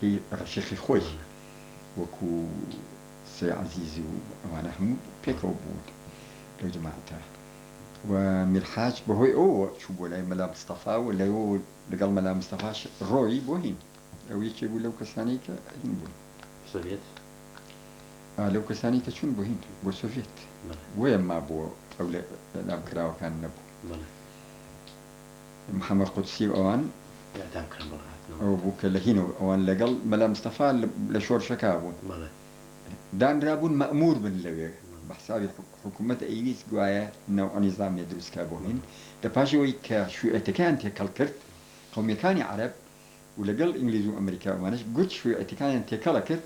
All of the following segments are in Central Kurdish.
كي رشيخي خوي وكو سي عزيزي وانا هم بيكو بود لو جماعته ومرحاج بهوي شو بولاي ملا مصطفى ولا هو لقال ملا مصطفى روي بوهين او يجي يقول لو كسانيك هين بوين سوفيت لو كسانيك شون بوهين بو سوفيت وين ما بو او لا بكراو كان نبو محمد قدسي اوان اعدام كان مرات او بو كلهينو اوان لقال ملا مصطفى لشور شكاون دان رابون مأمور من لوي بحساب حكومة أيويس قوايا نوع نظام يدرس كابوهن دباشوي كشو اتكان تكالكرت قومي كاني عرب ولقل إنجليز وأمريكا ومانش قلت شو اتكان تكالكرت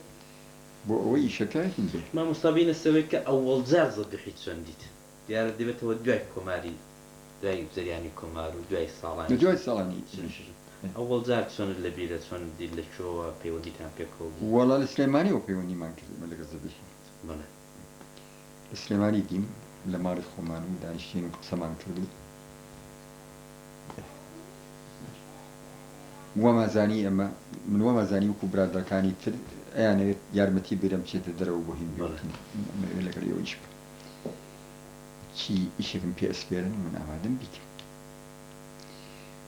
بو أوي شكاين به ما مصابين السويك أول زارزة بحيث سنديت ديار دبت هو دواي كوماري دواي زرياني كومارو دواي صالاني نجوي صالاني أول زار سون اللي بيلا سون دي اللي شو بيودي تام بيكو والله السليماني وبيوني ما كذا ملك الزبيح بله السليماني ديم لمارس خمانو دانشين سمان كردو وما زاني أما من وما زاني وكبرى دركاني تر يعني يارمتي بيرم شيء تدرو بوهم بيوتني من لك اليوم يشبه شيء يشكم بي أسبيرن من أمادن بيك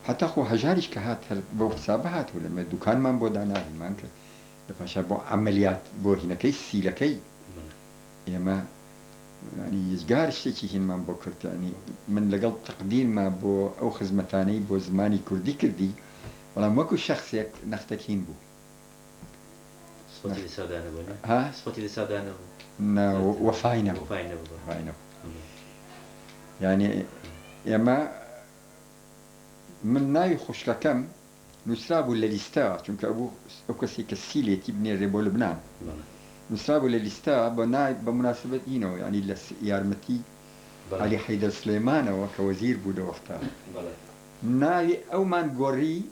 حتى خو هجاريش كهات بو حسابات ولا ما دكان من بودانا مانك لفاشا بو عمليات بو هنا كي سيلكي يما يعني يزجارش تيجي هنا من بكرت يعني من لقل تقدير ما بو أو خدمتاني بو زماني كردي والله ماكو شخص يك نختكين بو صوتي لسادانا بنا ها صوتي لسادانا نا وفاينا يعني يما من ناي خوش كم نسرابو لليستا چونك ابو اوكسي كسيلي تبني ريبو لبنان نسرابو لليستا بناي بمناسبة هنا يعني يارمتي علي حيدر سليمان وكوزير بودا وقتها ناي او من غوري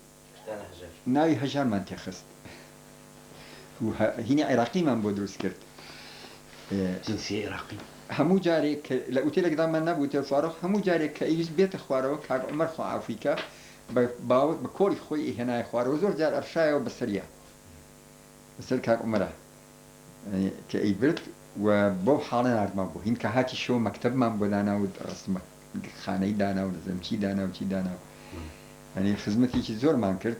ناي هجار من تخست هنا عراقي من بودروس كرت جنسية عراقي همو جاري لا قلت لك دائما نبغى تفارق همو جاري كأيش بيت خواره كعب عمر خو عفريكا بكل خوي هنا خواره وزور جار أرشاية وبسرية بسر كعب عمره يعني كأي برد وبو حالنا نعرف ما بو هين كهاتي شو مكتب ما بدانا ورسم خانة دانا ونزم شي دانا وشي دانا يعني خدمتي شي زور ما انكرت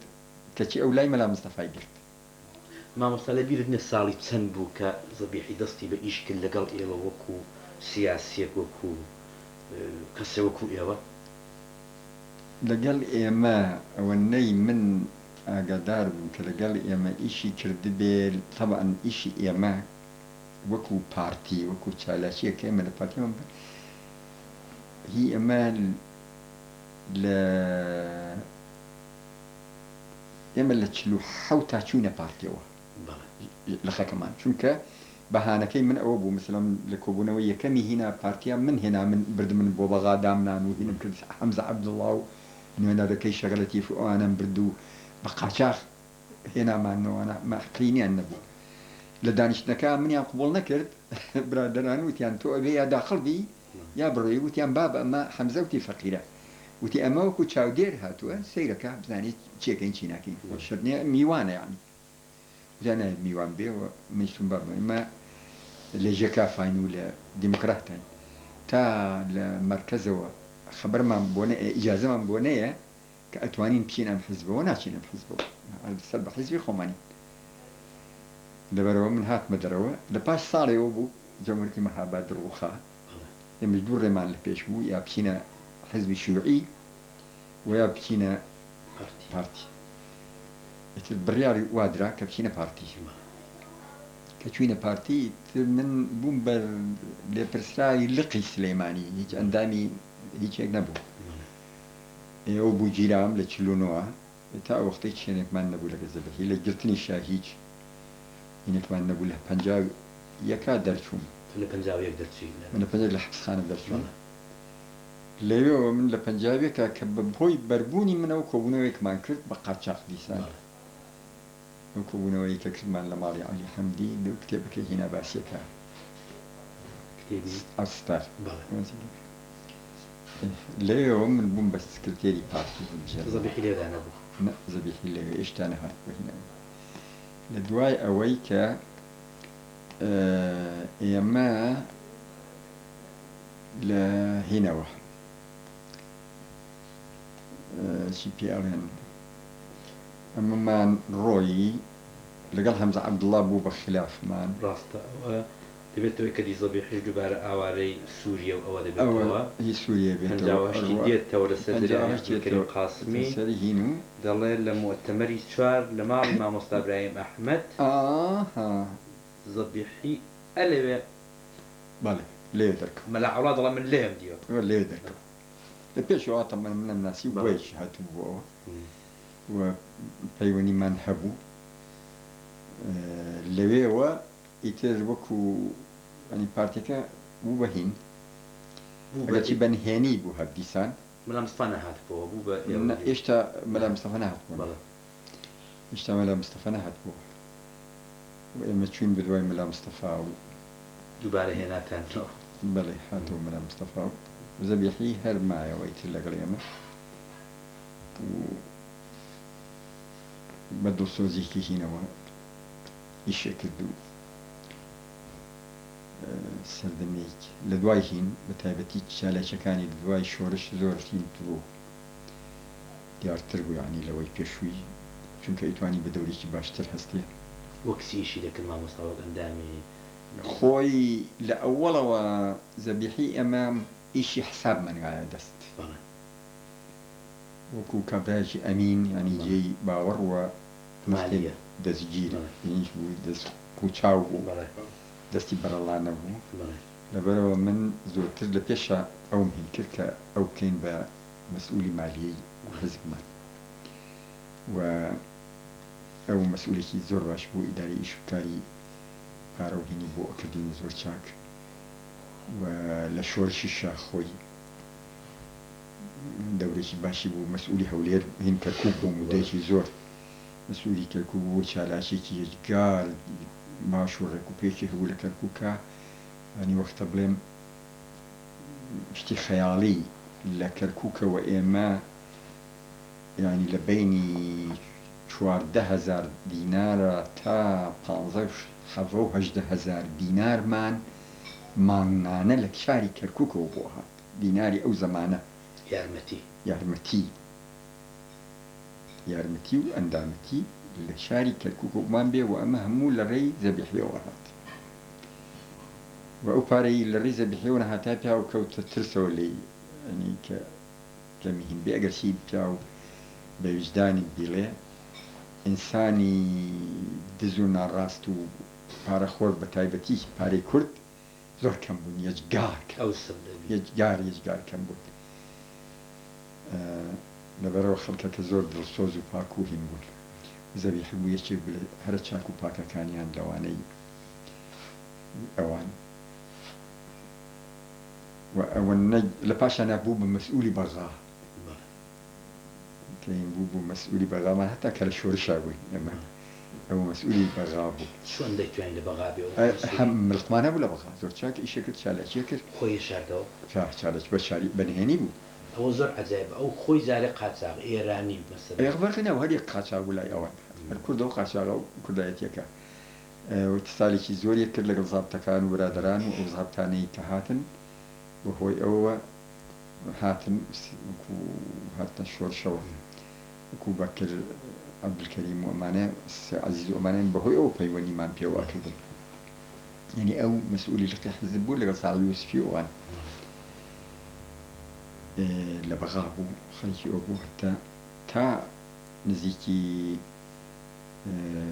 كشي أولاي ملا مصطفى قلت ما مصطفى بيردني الصالي تسنبو كزبيحي دستي بإيش كل لقل إيوا وكو سياسي وكو كسي وكو إيوا لقل إيما وني من أقدار لقل إيما إيشي كرد بيل طبعا إيشي إيما وكو بارتي وكو تشالاشية كاملة بارتي هي إيما إيما لتشلو حوتا تشونا بارتي لخا كمان شونك بهانكي من أوبو مثلا لكوبونوية كمي هنا بارتيا من هنا من برد من بوبا غادامنا وهنا كرد حمزة عبد الله إنه أنا ذكي شغلتي في أنا بردو بقاشاخ هنا ما إنه أنا ما حقيني النبو لدانش نكا من يقبل نكرد برادران وتيان تو أبي يا داخل بي يا بروي وتيان بابا ما حمزة وتي فقيرة وتي أما وكو تشاودير هاتوا سيركا بزاني تشيكين شيناكين وشرني ميوانا يعني جانا ميوان بي ومنشتم بابا ما لجكا فاينو لديمقراطين تا لمركزه خبر من بونه إجازة من بونه كأتوانين بشينا بحزبه وناشينا بحزبه على السلب حزبي خماني دبروا من هات مدروا لباش صاري وبو جمهورية محابات روخا مجبور رمان لبيشو يا بشينا حزبي شيوعي ويا بشينا بارتي البرياري وادرا كبشينا بارتي كشوينا بارتي من بومبر لبرسراي لقي سليماني هيك عندامي هيك نبو او بو جيرام لتشلونوا تا وقتي شنك ما نبو لك الزبح اللي قلتني شاهيج هناك ما نبو له بنجاب يكاد درشوم من بنجاب يقدر شيء من بنجاب لحبس خانه درشوم ليو من لبنجابي كببوي بربوني من او كونويك ما كرت بقاچاق ديسان وكونويك كمان لمالي علي حمدي لو كتبك هنا باسيكا كتيبي أستار ليه من بوم بس سكرتيري بارتي زبيحي ليه أنا أبو لا زبيحي ليه إيش تاني هات هنا لدواي أويك إما لهنوة سي بي ال ان أما ما روي لقال حمزة عبد الله بو بخلاف مان راستا دەبێتەوەی کە دیزەبیحیش دووبارە ئاوارەی سووریە و ئەوە أو دەبێتەوە هي سوريا هەنجاوەشتی دێتەوە لەسەر دەریای عەبدولکەریم قاسمی سري هينو دەڵێ لە مؤتەمەری چوار لە ماڵی مامۆستا ئیبراهیم ئەحمەد زەبیحی ئەلەوێ بله ليه درك مەلا عەوڵا دەڵێ من لێم دیوە ليه درك لبيش وقت من الناس يبويش هاتو وبيوني من هبو لوي و يتر وكو يعني بارتيكا بو بهين بو بن هاني بو هبديسان مەلا مستەفا نەهات بۆ بوو بە إيشتا ملا مصطفى نهات بو بەڵێ إيشتا ملا مصطفى نهات بو وإما تشوين بدواي ملا مصطفى دووبارە هێناتانەوە بله هاتو ملا مصطفى زبيحي هر معي ويتر لقليمه بدو سوزي كي هنا يشكل دو سردميك لدواي هين بتايبتي تشالا شكاني لدواي شورش زورتين تبو ديار تربو يعني لوي بيشوي چونك ايتواني بدوري كي باشتر هستي وەکسیشی دەکرد مامۆستاوە ئەندامی خوي لأول وزبيحي أمام إشي حساب من قاعد دست بەڵێ وكو كابراجي أمين يعني جي باور و مالية دزجير بله. يعني شو دز كوتشاو بەڵێ دستي برا الله نبو بەڵێ لبرا من زورتر لبيشا أو مهين كركا أو كين بمسؤولي مالية وحزب مال و أو مسؤولي كي زور باش بو إداري إيش كاري بارو هيني بو أكاديمي زور شاك ولشورشي شاخوي دورشي باشي بو مسؤولي هولير هين كركوب بو مدايشي زور مسؤولي كركوب بو شالاشي كي يجقال ما شو ركو بيشي هو لكركوكا يعني وقت بلم اشتي خيالي لكركوكا وإما يعني لبيني 14,000 دينار تا 15,000 دينار مانانا لك شاري كركوكا وبوها ديناري أو زمانه یارمەتی يارمتي وأندامتي لشاري كركوكا ومان بي وأما همو لري زبيحي وهات وأوباري لري زبيحي ونهاتا بيا وكوت ترسو لي يعني كمهين بيقر شي بيا بوجداني بيلي إنساني دزونا راستو بارا خور بتايبتي باري كرد زور كم بون يجقار ئەو سەبدەبی يجقار كم بون لبرو خلقك زور دلسوز وباكو هين بون زبيحي بو يشي بلي هر چاكو باكا كانيان لواني أوان وأون لباشا بوب مسؤولي بغاه كاين بوبو مسؤولي بغا ما حتى كلا شورشاوي اما هو مسؤولي بغابو چۆن دەیتوانین لە بەغابێ هم ملقمانه ولا بغا زور چاك ايشكر چالاچيكر خۆی شاردەوە چالاچ بشاري بنهني بو ئەوە زۆر عەجایبە ئەو خۆی زارێ قاچاق ئێرانی مەسەلەن يخبرنا وهدي قاچا ولا اوان الكرد قاچا كردايتيكا واتصالي زور يكر لك ضابطكان ورادران وضابطاني كهاتن وهو او هاتن هاتن شورشوا كو بكر عبد الكريم وأمانة عزيز وأمانة بهوي أو بيوني مان بيو أكيد يعني أو مسؤولي لقي حزبو لقى صار يوسفي وان لبغابو خليكي أبو حتى تا نزيكي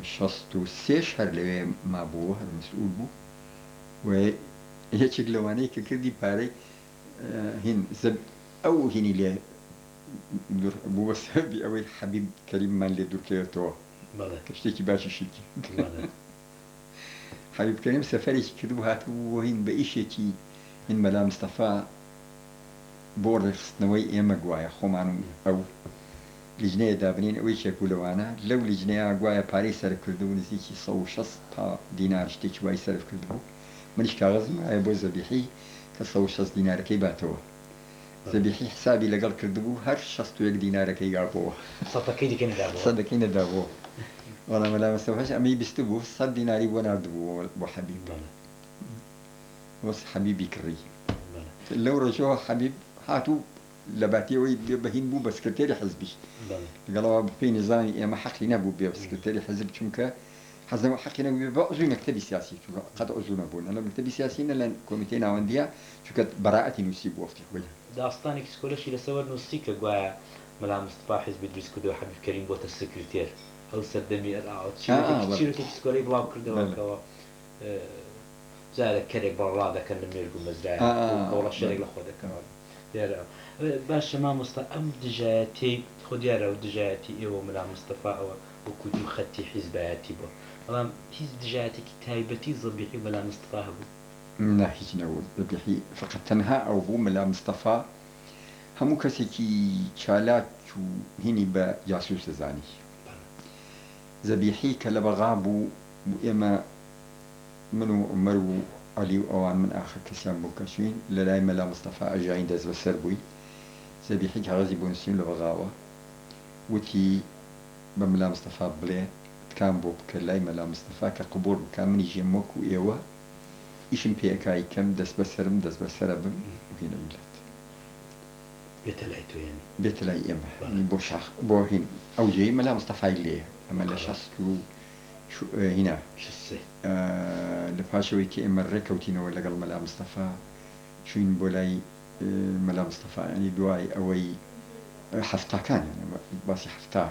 شصتو سيشهر لوي ما بو هذا مسؤول بو و هيك لواني كردي باري هن زب أو هني ليه بو بس بأول حبيب كريم من اللي دور كيرتوه كشتيكي باشي شيكي حبيب كريم سفري كدو هاتو وهين بإيشيكي هن ملا مصطفى بورس نوي إيما قوايا خومانو أو لجنة دابنين أو إيش يقولوا وانا لو لجنة قوايا باري سرف كردو نزيكي صو شص تا دينار شتيكي واي سرف كردو منش كاغز معايا بو زبيحي كصو شص دينار كي باتوه زبيحي حسابي لقل كردبو هر شخص 1 دينار كي قابوه صدقيني كنا دابوه صدقيني دابوه والله ملا مستوحش أمي بيستبو صد ديناري وناردبو وحبيب وص حبيبي كري لو رجوه حبيب هاتو لباتي بهين بو بسكرتيري حزبي قالوا في نظامي ما حقي نبو بسكرتيري حزب شنك حزب حقي نبو بأزو مكتبي سياسي قد أزو نبون أنا مكتبي سياسي لأن كوميتينا وانديا شو براءتي نسيب وقتي خوي داستانێک سکۆلەشی لەسەوەر نووسیکە گوایە مەلا مستفا حیزبی دروست کردەوە حەبیب کەریم بۆتە سکرتێر ئەو سەردەمی چیرۆکی سکۆلەی بڵاو کردەوەکەوە جارێک کەرێک بەڵا دەکەن لە مێرگ و مەزرای وڵە شەرێک لە خۆ دەکەەوە دیارە باشە مامۆستا ئەم دژایەتی خۆ دیارە و دژایەتی ئێوە مەلا مستەفا ئەوە وەکو دوو خەتی حیزبایەتی بووە بەڵام هیچ دژایەتێکی تایبەتی زەبیحی مەلا مستەفا هەبوو لا هیچ نەوت بەبیحی فقط تەنها ئەو بوو مەلا مستەفا هەموو کەسێکی چالاک و هینی بە جاسوس دەزانی زەبیحی کە لە بەغا بوو ئێمە من و عومەر و عەلی و ئەوان من ئاخر کەسیان بوو کەچوین لە لای مەلا مستەفا ئەژاین دەست بەسەر بووی زەبیحی کاغەزی بۆ نووسین لە بەغاوە وتی بە مەلا مستەفا بڵێ تکام بۆ بکە لای مەلا مستەفا کە قبوڵ بکە منی ژێم وەکو ئێوە ئیشم پێکای کەم دەست بەسەرم دەست بەسەرە بم هینە میلەت بێتە لای تۆ یانی بێتە لای ئێمە بۆ شاخ بۆ هین ئەو جێی مەلا مستەفای لێیە ئەمە لە شەست و هینا لە پاشەوەی کە ئێمە ڕێکەوتینەوە لەگەڵ مەلا مستەفا چوین بۆ لای مەلا مستەفا ینی دوای ئەوەی هەفتاکان باسی هەفتا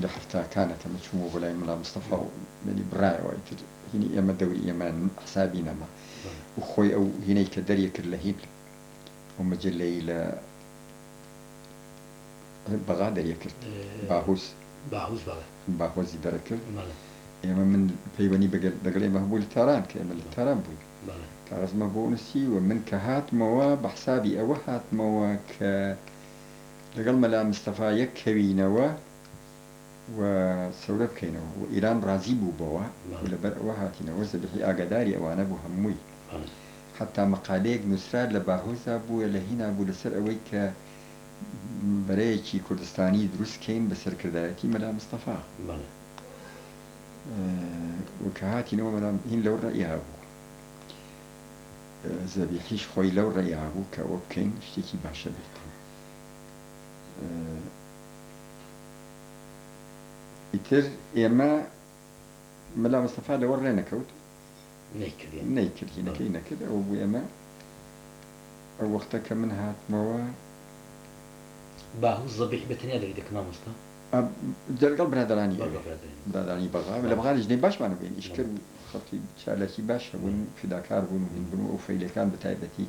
لە هەفتاکانەکەمە چوومە بۆ لای مەلا مستەفا و ینی بڕایەوەی تر هینی ئێمە دەوری ئێمە حسابی نەما و خۆی ئەو هینەی کە دەریە کرد لە هین و مەجللەی لە بەغا دەریە کرد باهۆزی دەرەکرد ئێمە من پەیوەنی دەگەڵ ئێمە هەبوو لە تاران کە ئێمە لە تاران بووین کاغەزمە بۆ نووسی و من کە هاتمەوە بە حسابی ئەوە هاتمەوە کە لەگەڵ مەلا مستەفا یەک کەوینەوە و سەورە بکەینەوە و ئیران ڕازی بوو بەوە لەبەر ئەوە هاتینەوە زەبیحی ئاگاداری ئەوانە بوو هەمووی حتا مەقالەیەک نووسرا لە باهۆزا بووە لە هینا بوو لەسەر ئەوەی کە بەرەیەکی کوردستانی دروستکەین بە سەرکردایەتی مەلا مستەفا و کە هاتینەوە مەلا هین لەو ڕەئیا بوو زەبیحیش خۆی لەو ڕەئیا بوو کە ئەوە بکەین شتێکی باشە بێت ئیتر ئێمە مەلا مستەفا لەوە ڕێ نەکەوت نەیکرد هینەکەی نەکرد ئەوە بوو ئێمە ئەو وەختە کە من هاتمەوە باهوز زەبیح بەتەنیا دەری دەکەم مامۆستا لەگەڵ برادرانی بەغا لە بەغا ژنەی باشمان بووین ئیشکرد و خەڵکی چالاکی باشە بوون فیداکار بوون و هین بوون و ئەو فەیلەکان بەتایبەتی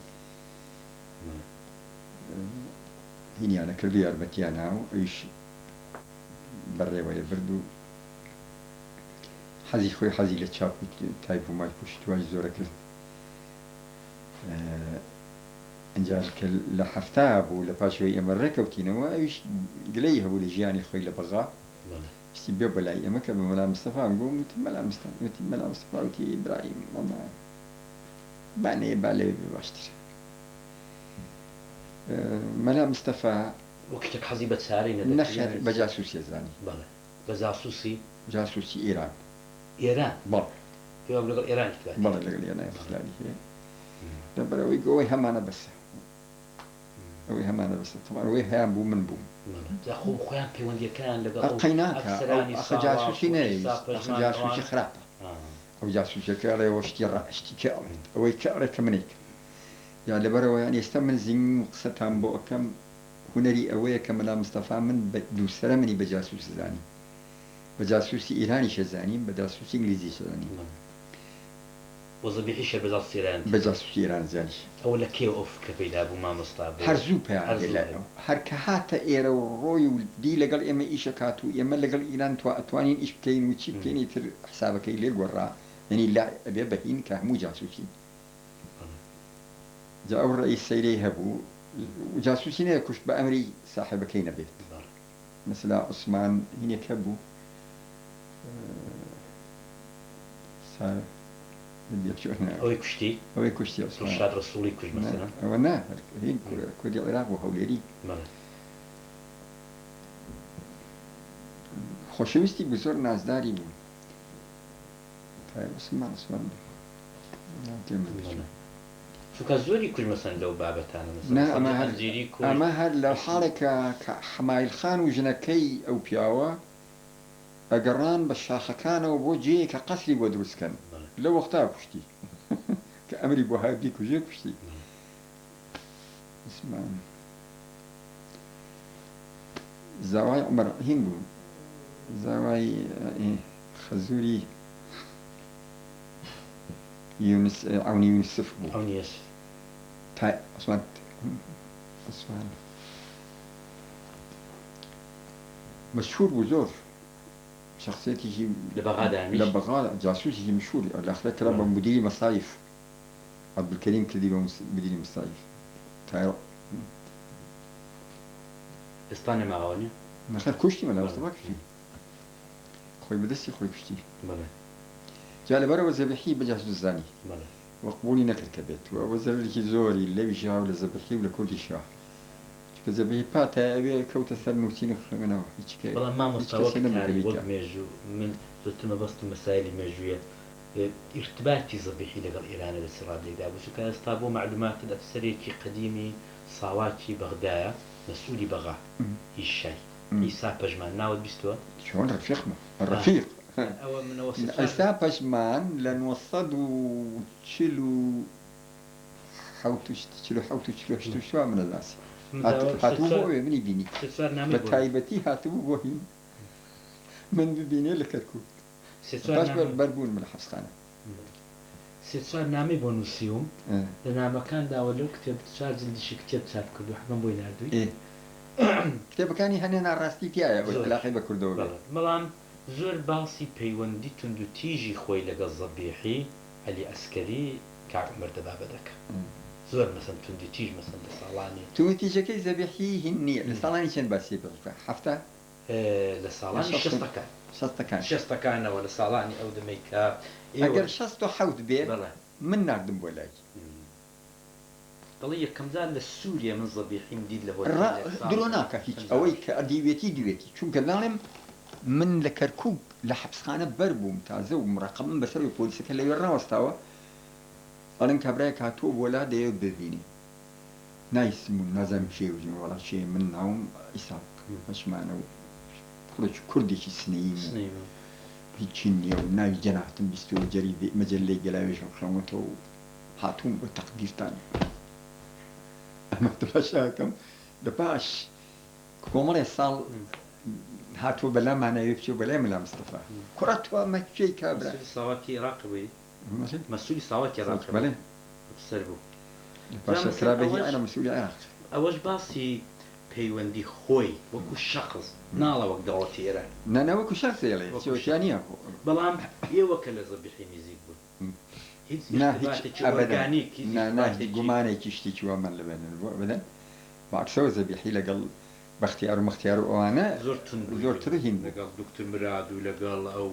هینیانە کرد و یارمەتیانە و ئەویش بەڕێوەیە برد و حەزی خۆی حەزی لە چاپ و تایپ و مای پشتوای زۆرە کرد ئەنجا کە لە هەفتا بوو لە پاشەوەی ئێمە ڕێکەوتینەوە ئەویش گلەی هەبوو لە ژیانی خۆی لە بەغا شتی بێ بەلای ئێمە کە بە مەلا مستەفا گوم وتی مەلا مستەفا وتی ئیبراهیم مەما بانێ با لەوێ بێ باشترە مەلا مستەفا وەکتێک حەزی بە چارەی نەخێر بە جاسووسی زانی بە جاسووسی ئێران بەڵ پێوام لەگەڵ ئێران بەڵێ لەگەڵ ئێرانی خلالی هەیە لەبەرەوەی ئەوەی هەمانە بەسە ئەوەی هەمانە بەسە تەمان ئەوەی هەیان بوو من بووم خۆیان پەیوەندیەکان لەگەڵ ئەخە جاسووسی نەیە ئەخە جاسووسی خراپە ئەو جاسووسیەکە ئەڵێەوە شتی کە ئەڵێت ئەوەی کە ئەڵێ کە منێک یا لەبەرەوە یان ئێستا من زیین و قسەتان بۆ ئەەکەم هونەری ئەوەیە کە مەلا مستەفا من دووسرە منی بە جاسووسی زانی بە جاسووسی ئیرانی شەزانیم بە جاسووسی ئینگلیزی شەزانیم وەزەبیحی شە بە جاسووسی ئیران زانی ئەو لە کێ ئەو کە پەیدا بوو مامۆستا هەر زوو پێیان هەر کە هاتە ئێرە و ڕۆی و دی لەگەڵ ئێمە ئیشە کات و ئێمە لەگەڵ ئیران ئەتوانین ئیش بکەین و چی بکەینی تر حسابەکەی لێ گۆڕا یعنی لا ئەبێ بەهین کە هەموو جاسووسی جا ئەو ڕێی سەیرەی هەبوو جاسووسی نەیە کوشت بە ئەمری ساحبەکەی نەبێت مثلا عوسمان هینێک هەبوو ئەوەی کوشتی شاد ڕسووڵی کوشت ئەوە نا کوردی عێراق و هەولێری خۆشەویستی بزۆر نازداری بوون عوسمان چونکە زۆری کورد مەسەن لەو بابەتانە ئەمە هەر لە حاڵێکە کە حەمایل خان و ژنەکەی ئەو پیاوە ئەگەڕان بە شاخەکانەوە بۆ جێیەکە قەسری بۆ دروستکەن لە وەختا کوشتی کە ئەمری بۆ هاوی کوژێ کوشتی زاوای عمر هین بوو زاوای خەزووری يونس عوني يوسف بو عوني يوسف تاي عثمان مشهور بو زور شخصيتي لبغادة جاسوسي مشهور الاخر كلام مدير مصايف عبد الكريم كذي مدير مصايف تاي استاني معاوني نخير كشتي ولا استباك خوي بدسي خوي كشتي بله جال برا وزبحي بجهز الزاني وقبولي نكر كبت وزبحي زوري اللي بيشاو لزبحي ولا كل شيء كزبحي باتا أبي كوت الثلموتين خلنا وحكي والله ما مستوى كتاري بود ميجو من زتما بس المسائل الميجوية ارتباطي زبحي لقى إيران الاستراد لقى وشو كان استابو معلومات الأفسرية قديمي صاواتي بغدايا مسؤولي بغا الشاي عيسى بجمان ناود بيستوى شلون رفيقنا الرفيق أو من وسط عيسى بجمان لنوصدوا تشيلوا حوتو شو من الناس هاتوه مني بيني بتايبتي هاتوه وهين من ببيني لكركو باش بربون من الحبس خانه سيتسوار نامي بونوسيوم لنا مكان داولو كتاب تشار جلدشي كتاب تشار كردو حمام بوين عردوي كتاب كاني هننا راستي تيايا واللاحي بكردو ملام زور باسی پەیوەندی تونند و تیژی خۆی لەگەڵ زەبیحی عەلی ئەسکەری کاک عومەر دەبابە دەکات زۆر مەسەن توندی تیژ مەسەن لە ساڵانی توندی تیژەکەی زەبیحی هین نییە لە ساڵانی چەند باسی بکە هەفتە لە ساڵانی شەستەکانەوە لە ساڵانی ئەو دەمەی کە ئەگەر 67 بێت من ناردم بۆ لای دەڵێ یەکەمجار لە سووریا من زەبیحیم دیت لە درۆ ناکە هیچ ئەوەی کە دیوێتی چونکە داڵێم من لكركوك لحبس خانة بربوم تازو مراقبة بسر البوليس كلا يورنا وستاوا أنا كبريك هاتوب ولا ده ببيني نايس من نظام شيء ولا شيء من نوم إسحاق مش معنا خلص كردي شيء سنين هيجيني وناي جناح تنبستو جريدة مجلة جلاوي شو هاتوم بتقدير تاني أنا تباشاكم دباش كومر يصال هاتو بلا معنا يبشو بلا ملا مصطفى كرتوا ما شيء كابرا مسؤول صواتي راقبي مسؤول صواتي راقبي بلا سربو باش ترابي انا مسؤول العراق اوش باسي بيوندي خوي وكو شخص نالا وقت دولتي ايران انا وكو شخص يلي شو ثانيه بلام يوكل زبيحي ميزيك بو هيك ابدا نا قماني كشتي شو من لبن ابدا بعكس زبيحي لقل باختيار ومختيار وانا زور ترهين لقال دكتور مراد ولقال او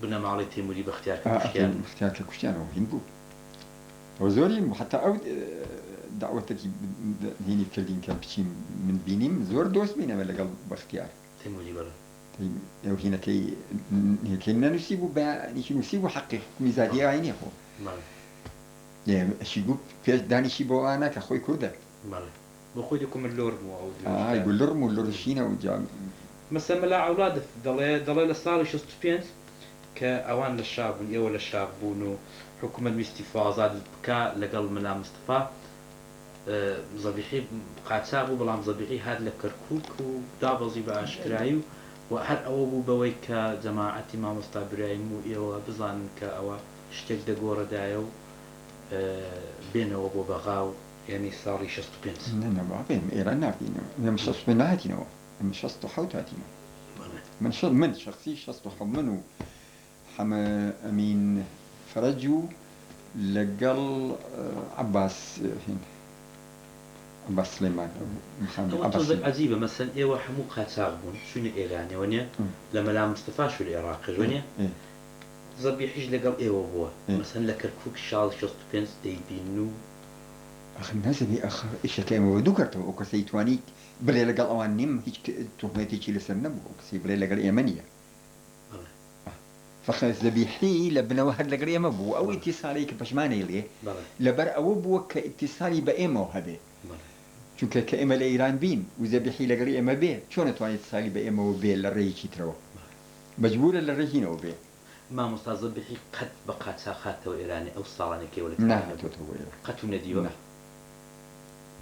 بنا معلي تيموري باختيار كشتيان باختيار كشتيان وهين بو وزوري حتى او دعوتك هيني كردين كان بشي من بينيم زور دوست بينا ولا قال باختيار تيموري برا او هنا كي كنا نسيبو نسيبو حقي ميزانية عيني اخو يعني شيقو داني شيبو انا كاخوي كودا ماله بخويكم اللور مو يقول لرمو اللورشينا وجام مثلا ملا اولاد ضل لصار شو ستبينس كاوان للشعب ولا الشعب بونو حكومه الاستفاضات كا لقل ملا مصطفى زبيحي قاتاغو بلام زبيحي هاد لكركوك ودابزي باشكرايو وهر او بو بويك جماعه امام مصطفى ابراهيم و بزان كاوا شتك دغور دايو بينه وبو بغاو يعني صار يشست بنت. نعم بعدين إيران نعرفين من شخص بناتنا من شخص حوتاتنا من شخصي شخص حمنو حما أمين فرجو لقل عباس هنا عباس سليمان محمد عباس عجيبة مثلا إيوه حمو قاتاغبون شنو إيراني ونيا لما لا مصطفى شو العراقي ونيا زبيحيش لقل إيوه هو مثلا لكركوك شال شخص بنت ديبينو أخ الناس اللي أخ إيش كلامه وذكرته وكسيتوانيك بلێ لەگەڵ ئەوان نیم هیچ تهمەتێکی لەسەر نەبوو کەسی بلێ لەگەڵ ئێمە نییە فەخەز ذەبیحی لە بنەوە هەر لەگەڵ ئێمە بوو ئەو ئیتیساڵی کە پەشمانەی لێ لەبەر ئەوە بووە کە ئیتیساڵی بە ئێمەوە هەبێ چونکە کە ئێمە لە ئیران بین و ذەبیحی لەگەڵ ئێمە بێ چۆن نەتوانێت ئیتیساڵی بە ئێمەوە بێ لە ڕێیەکی ترەوە مەجبورە لە ڕێژینەوە بێ مامۆستا ذەبیحی قەت بە قاچاق هاتەوە ئێرانی ئەو ساڵانێک کێوە لە نهاتۆتەوە قەت و نەدیوە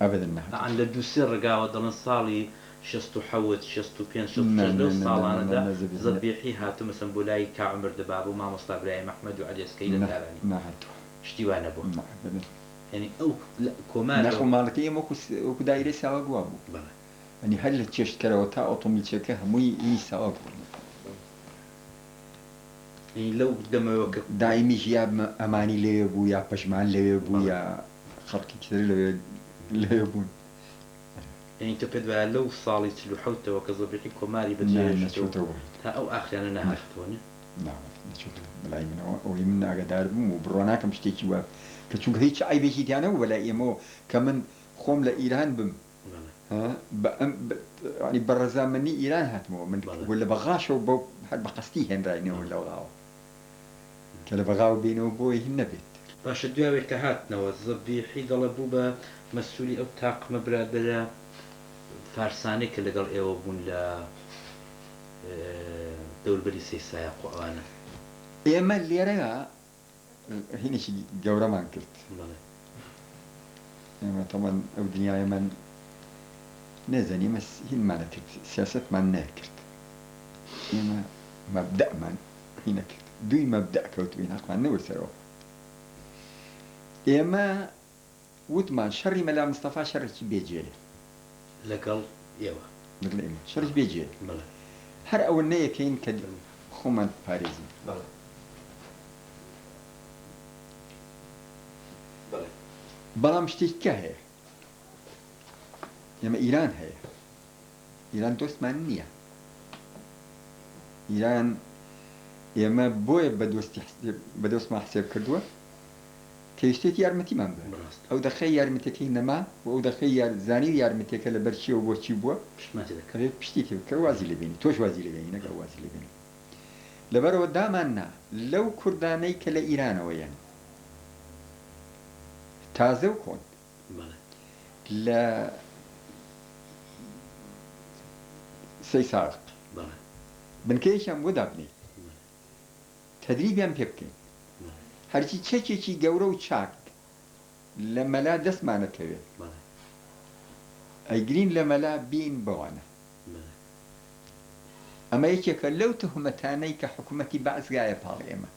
ئەبەدەن نەهات عن لە دووسێ ڕگاوە دەڵێن ساڵی 65 65 لەو ساڵانەدا ذەبیحی هاتوو مەسەن بۆ لای کاعمر دەباب و مامۆستا برای مەحمەد و عەلیەسکەی لە دارانی نهاتوە شتی وانە بوو یعنی ئەو کۆمارە نەخۆ ماڵەکەی ئێمە وەکو دایرەی ساوا گووا بوو ئەنی هەر لە چێشتکەرەوە تا ئۆتۆمیلچەکە هەمووی ئی ساوا بوو لەو دەمەوە کە دائیمیش یا ئەمانی لەوێ بوو یا پەشمان لەوێ بوو یا خەڵکی تر لەوێ بوون یعنی تۆ پێت وایە لەو ساڵی 47ەوە کە ذەبیحی کۆماری بەجێهێشتەوە تا ئەو ئاخرانە نەهاتەوە بەلای منەوە ئەوەی من ئاگادار بووم و بڕۆ ناکەم شتێکی وە کە چونکە هیچ عیبێکی تیانەوە بەلای ئێمەوە کە من خۆم لە ئیران بم بە ڕەزامەندی ئیران هاتمەوە من لە بەغاشەوە بۆ هەر بە قەستی هێنراینەوە لەو غاوە کە لە بەغاوە بینەوە بۆی هین نەبێت باشە دوایێک کە هاتنەوە ذەبیحی دەڵێ بوو بە مەسئولی ئەو تاقمە برادرە فارسانەی کە لەگەڵ ئێوە بوون لە دەوروبەری سەی سایق و ئەوانە ئێمە لێرەیە هینێکی گەورەمان کرد ئێمە تەمان ئەو دنیایەمان نێزانی ئێمە هینمانە کرد سیاسەتمان نەکرد ئێمە مەبدەئمان هینە کرد دوی مەبدەء کەوتوین حەقمان نەوەسەرەوە ئێمە وتمان شەڕی مەلا مستەفا شەڕێکی بێجێیە لەگەڵ ئێوە لەگەڵ ئێمە شەڕێکی بێجێ هەر ئەوە نەیەکەین کە خۆمان پارێزین بەڵام شتێککە هەیە ئێمە ئیران هەیە ئیران دۆستمان نییە ئیران ئێمە بۆیە بەدۆستمان حسێب کردووە کەویستێتی یارمەتیمان بێ ئەو دەخەی یارمەتەکەی نەما و ئەو دەخەی زانی یارمەتێکە لە بەرچیەوە بۆچی بووە پشتی کە وازی لەبێنی تۆش وازی لەبێنی نەگە وازی لەبێنی لەبەرەوە داماننا لەو کوردانەی کە لە ئیرانەوەیان تازە و کۆن لە سەی ساق بنکەیەکیان بۆ دابنێ تەدریبیان پێ بکەین هەرچی چەکێکی گەورە و چاک لە مەلا دەستمانەکەوێت ئەیگرین لە مەلا بین بەوانە ئەمە یەکێکە لەو تهمەتانەی کە حکوومەتی بەعزگایە پاڵ ئێمە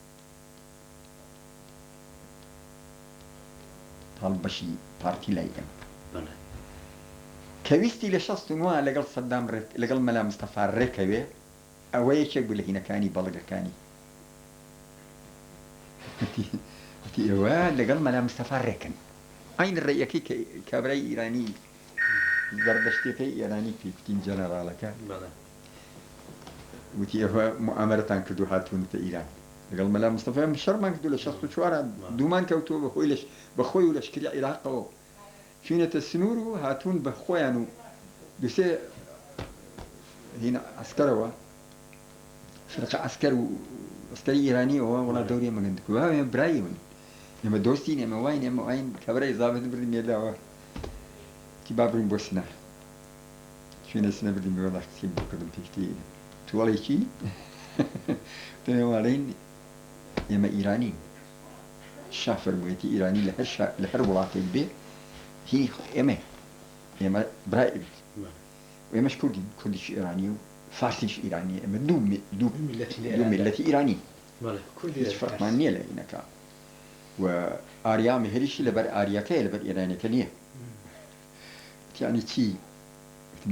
پاڵ بەشی پارتی لای ئێمە کەویستی لە 69 لەگەڵ سەدام لەگەڵ مەلا مستەفا ڕێکەوێ ئەوە یەکێک بوو لە هینەکانی بەڵگەکانی ئێوە لەگەڵ مەلا مستەفا ڕێکن ئاین ڕێیەکەی کە کابرای ئیرانی زەردەشتەکەی ئێرانی پیفتین جەنەڕاڵەکە وتی ئێوە موعامەرەتان کردو هاتوونتە ئیران لەگەڵ مەلا مستەفا شەڕمان کردو لە 64 دوومان کەوتووە بەخۆی و لەشکری عێراقەوە چوینەتە سنوور و هاتوون بە خۆیان و دوسێ هینە عەسکەرەوە فرقە عەسکەر و عەسکەری ئیرانیەوە وڵا دەوری ئێمە گەندکردووە ئێمە برایی من ئێمە دۆستین ئێمە واین ئێمە واین کابرای زابەت بردین مێلاوە تی با بڕین بۆ سنە چوینە سنە بردین بێوەڵا قسەی بۆ کردم پێشتی تووەڵێکی دەێواڵین ئێمە ئیرانین شا فەرموویەتی ئیرانی لە هەر وڵاتێک بێ هی ئێمە برای ئێمەش کوردین کوردیش ئیرانی و فارسیش ئیرانی ئێمە دوو میلەتی ئیرانی هیچ فەرقمان نییە لە ئینەکە و ئاریامی هەریشی لەبەر ئاریەکەیە لەبەر ئێرانەکە نییە یعنی چی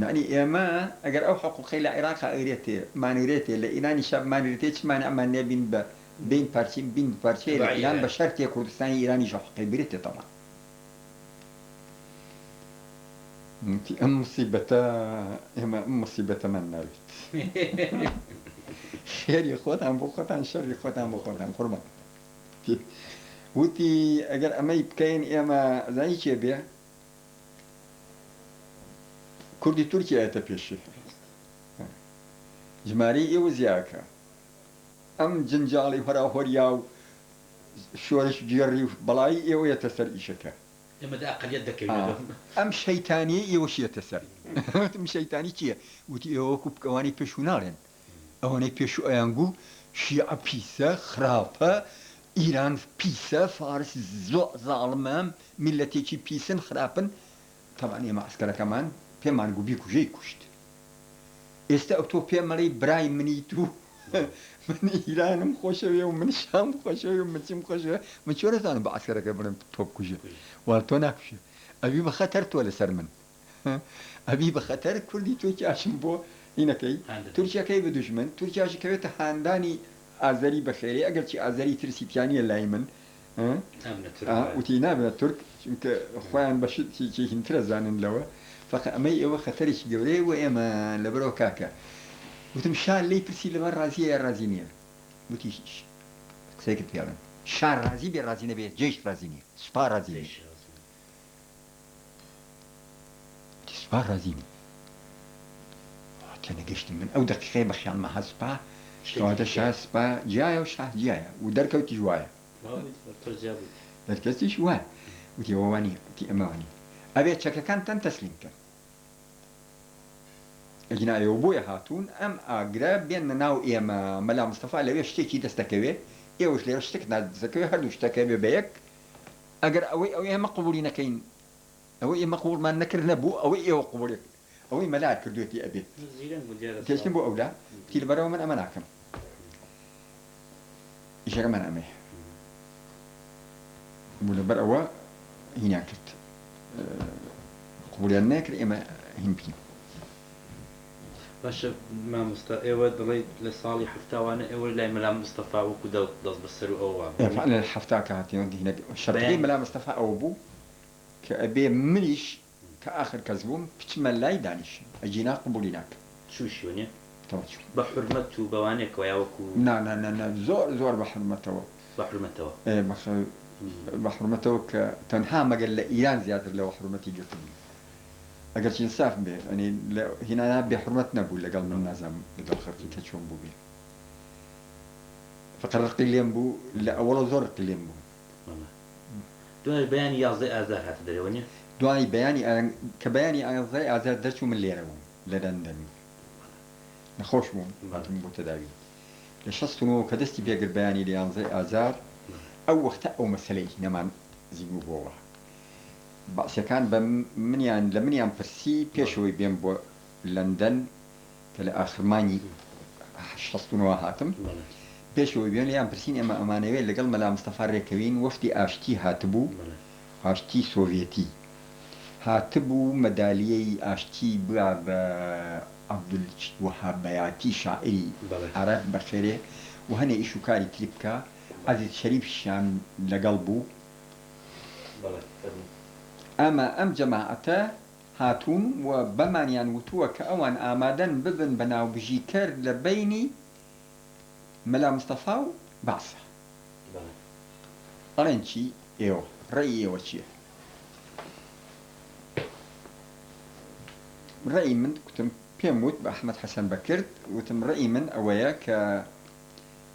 معنی ئێمە ئەگەر ئەو حقوقی لە عێراق ئەگرێتێ مانوێتێ لە ئیرانی شاب مانوێتێ چمان ئەمان نێبین بە بین پارچین بین پارچەیە لە ئیران بە شەرتێ کوردستانی ئیرانی حقوقی برێتێ تەما ئەم موسیبەتە ئێمە ئەم موسیبەتەمان ناوێت شێری خۆتان بۆ خۆتان شەڕی خۆتان بۆ خۆتان قوربان وتی ئەگەر ئەمەی بکەین ئێمە زانی چێ بێ کوردی تورکیایەتە پێشی ژمارەی ئێوە زیاکە ئەم جنجاڵی هەراهۆریا و شۆرش گێڕی و بەڵایی ئێوەیەتە سەر ئیشەکە ئێمە ئەقلیەت دەکەین ئەم شەیتانی ئێوەشیەتە سەر ئەم شەیتانی چییە وتی ئێوە وەکو ئەوانەی پێشوو ناڵێن ئەوانەی پێشوو ئەیانگو شیعە پیسە خراپە ئیران پیسە فارس زۆ زاڵمە میلەتێکی پیسن خراپن تەمان ئێمە عسکەرەکەمان پێمان گو بیکوژەی کوشت ئێستا ئەو تۆ پێم مەڵی برای منیت و من ئیرانم خۆشەوێ و من شام خۆشەوێ و من چیم خۆشەوێ من چۆ دەزانم بە عسکەرەکە بڵێم تۆ بکوژە وا تۆ ناکوژە ئەوی بە خەتەر تۆ لەسەر من ئەبی بە خەتەر کوردی تۆکی ئاشم بۆ هینەکەی تورکیەکەی بە دوژمن تورکیاژی کەوێتە هاندانی ئازەری بەخێری ئەگەر چی ئازەری ترسیتیانیە لای من وتی نابێت تورک چونکە خۆیان بەشتی هینترە زانن لەوە فەق ئەمەی ئێوە خەتەرێکی گەورەیە و ئێمە لەبەرەوە کاکە وتم شار لی پرسی لەبەر ڕازیە یا ڕازی نییە وتی قسەیەکت پێڵم شار ڕازی بێ ڕازی نەبێت جێش ڕازی نییە سوپا ڕازی نییە سوپا ڕازی نییە تێنەگەشتی من ئەو دەقیقەی بەخیانمە هەسپا شتەواتە شا سوپا جیایە و شاه جیایە و دەرکەوتی وایە دەرکەستیش وایە وتی ئەوەوانی وتی ئەمەوانی ئەبێت چەکەکان تەن تەسلیم کرد ئەجنایەوە بۆیە هاتوون ئەم ئاگرە بێنە ناو ئێمە مەلا مستەفا لەوێ شتێکی دەستەکەوێ ئێوەش لێرە شتێک دەستەکەوێ هەردوو شتەکە بێ بەیەک ئەگەر ئەوەی ئەو ئێمە قبولی نەکەین ئەوەی ئێمە قبولمان نەکرد نەبوو ئەوەی ئێوە قبولێک ئەوەی مەلات کردوێتی ئەبێت تێشتن بۆ ئەولا تی لەبەرەوە من ئەمە ناکەم ئیشەکە من ئەمێ بوو لەبەر ئەوە هینیان کرد قبولیان نەکرد ئێمە هین بکەین باشە مامۆستا ئێوە دەڵێیت لە ساڵی هەفتاوانە ئێوە لای مەلا مستەفا وەکو دەست بەسەر و ئەوە لە هەفتا کە هاتیەوە شەڕەکەی مەلا مستەفا ئەوە بوو کە ئەبێ منیش کە ئاخر کەس بووم بچمە لای دانیش ئەجینا قبولی ناکە چووشی وەنیە بە حورمەت و بەوانێکەوە یا وەکو زۆر زۆر بە حورمەتەوە بە حورمەتەوە بە حورمەتەوە کە تەنها مەگەر لە ئیران زیاتر لەوە حورمەتی گرتنی ئەگەر چین ساف بێ ئەنی هینانا بێ حورمەت نەبوو لەگەڵ من نازانم لەگەڵ خەڵکی کە چۆن بوو بێ فقط ڕقی لێم بوو لە ئەوەڵە زۆر ڕقی لێم بوو دوای بەیانی یازدەی ئازار هاتە دەرەوە نیە دوای بەیانی کە بەیانی یازدەی ئازار دەرچوو من لێرە بووم لە لەندەن نەخۆش بووم هاتم بۆ تەداوی لە 69 کە دەستی پێگرت بەیانی لە یازدەی ئازار ئەو وەختە ئەو مەسەلەی نەمان زیبوو بۆەوە بەعسیەکان بە منیان لە منیان پرسی پێشەوەی بێم بۆ لەندەن کە لە ئاخرمانی 69 هاتم پێشەوەی بێن لیان پرسین ئێمە ئەمانەوێت لەگەڵ مەلا مستەفا ڕێکەوین وەفتی ئاشتی هاتبوو ئاشتی سۆڤێتی هاتبوو مەدالیەی ئاشتی بوا بە عەبدولوەهاب بەیاتی شاعری عەرەب بەخێرێ و هەنێ ئیش و کاری تری بکە عەزیز شەریفشیان لەگەڵ بوو ئەمە ئەم جەماعەتە هاتوون و بەمانیان وتووە کە ئەوان ئامادەن ببن بە ناوبژیکەر لە بەینی مەلا مستەفا و باسە ئەڵێن چی ئێوە ڕێی ئێوە چییە ڕێی من وتم پێم وت بە ئەحمەد حەسەن بەکرد وتم ڕێی من ئەوەیە کە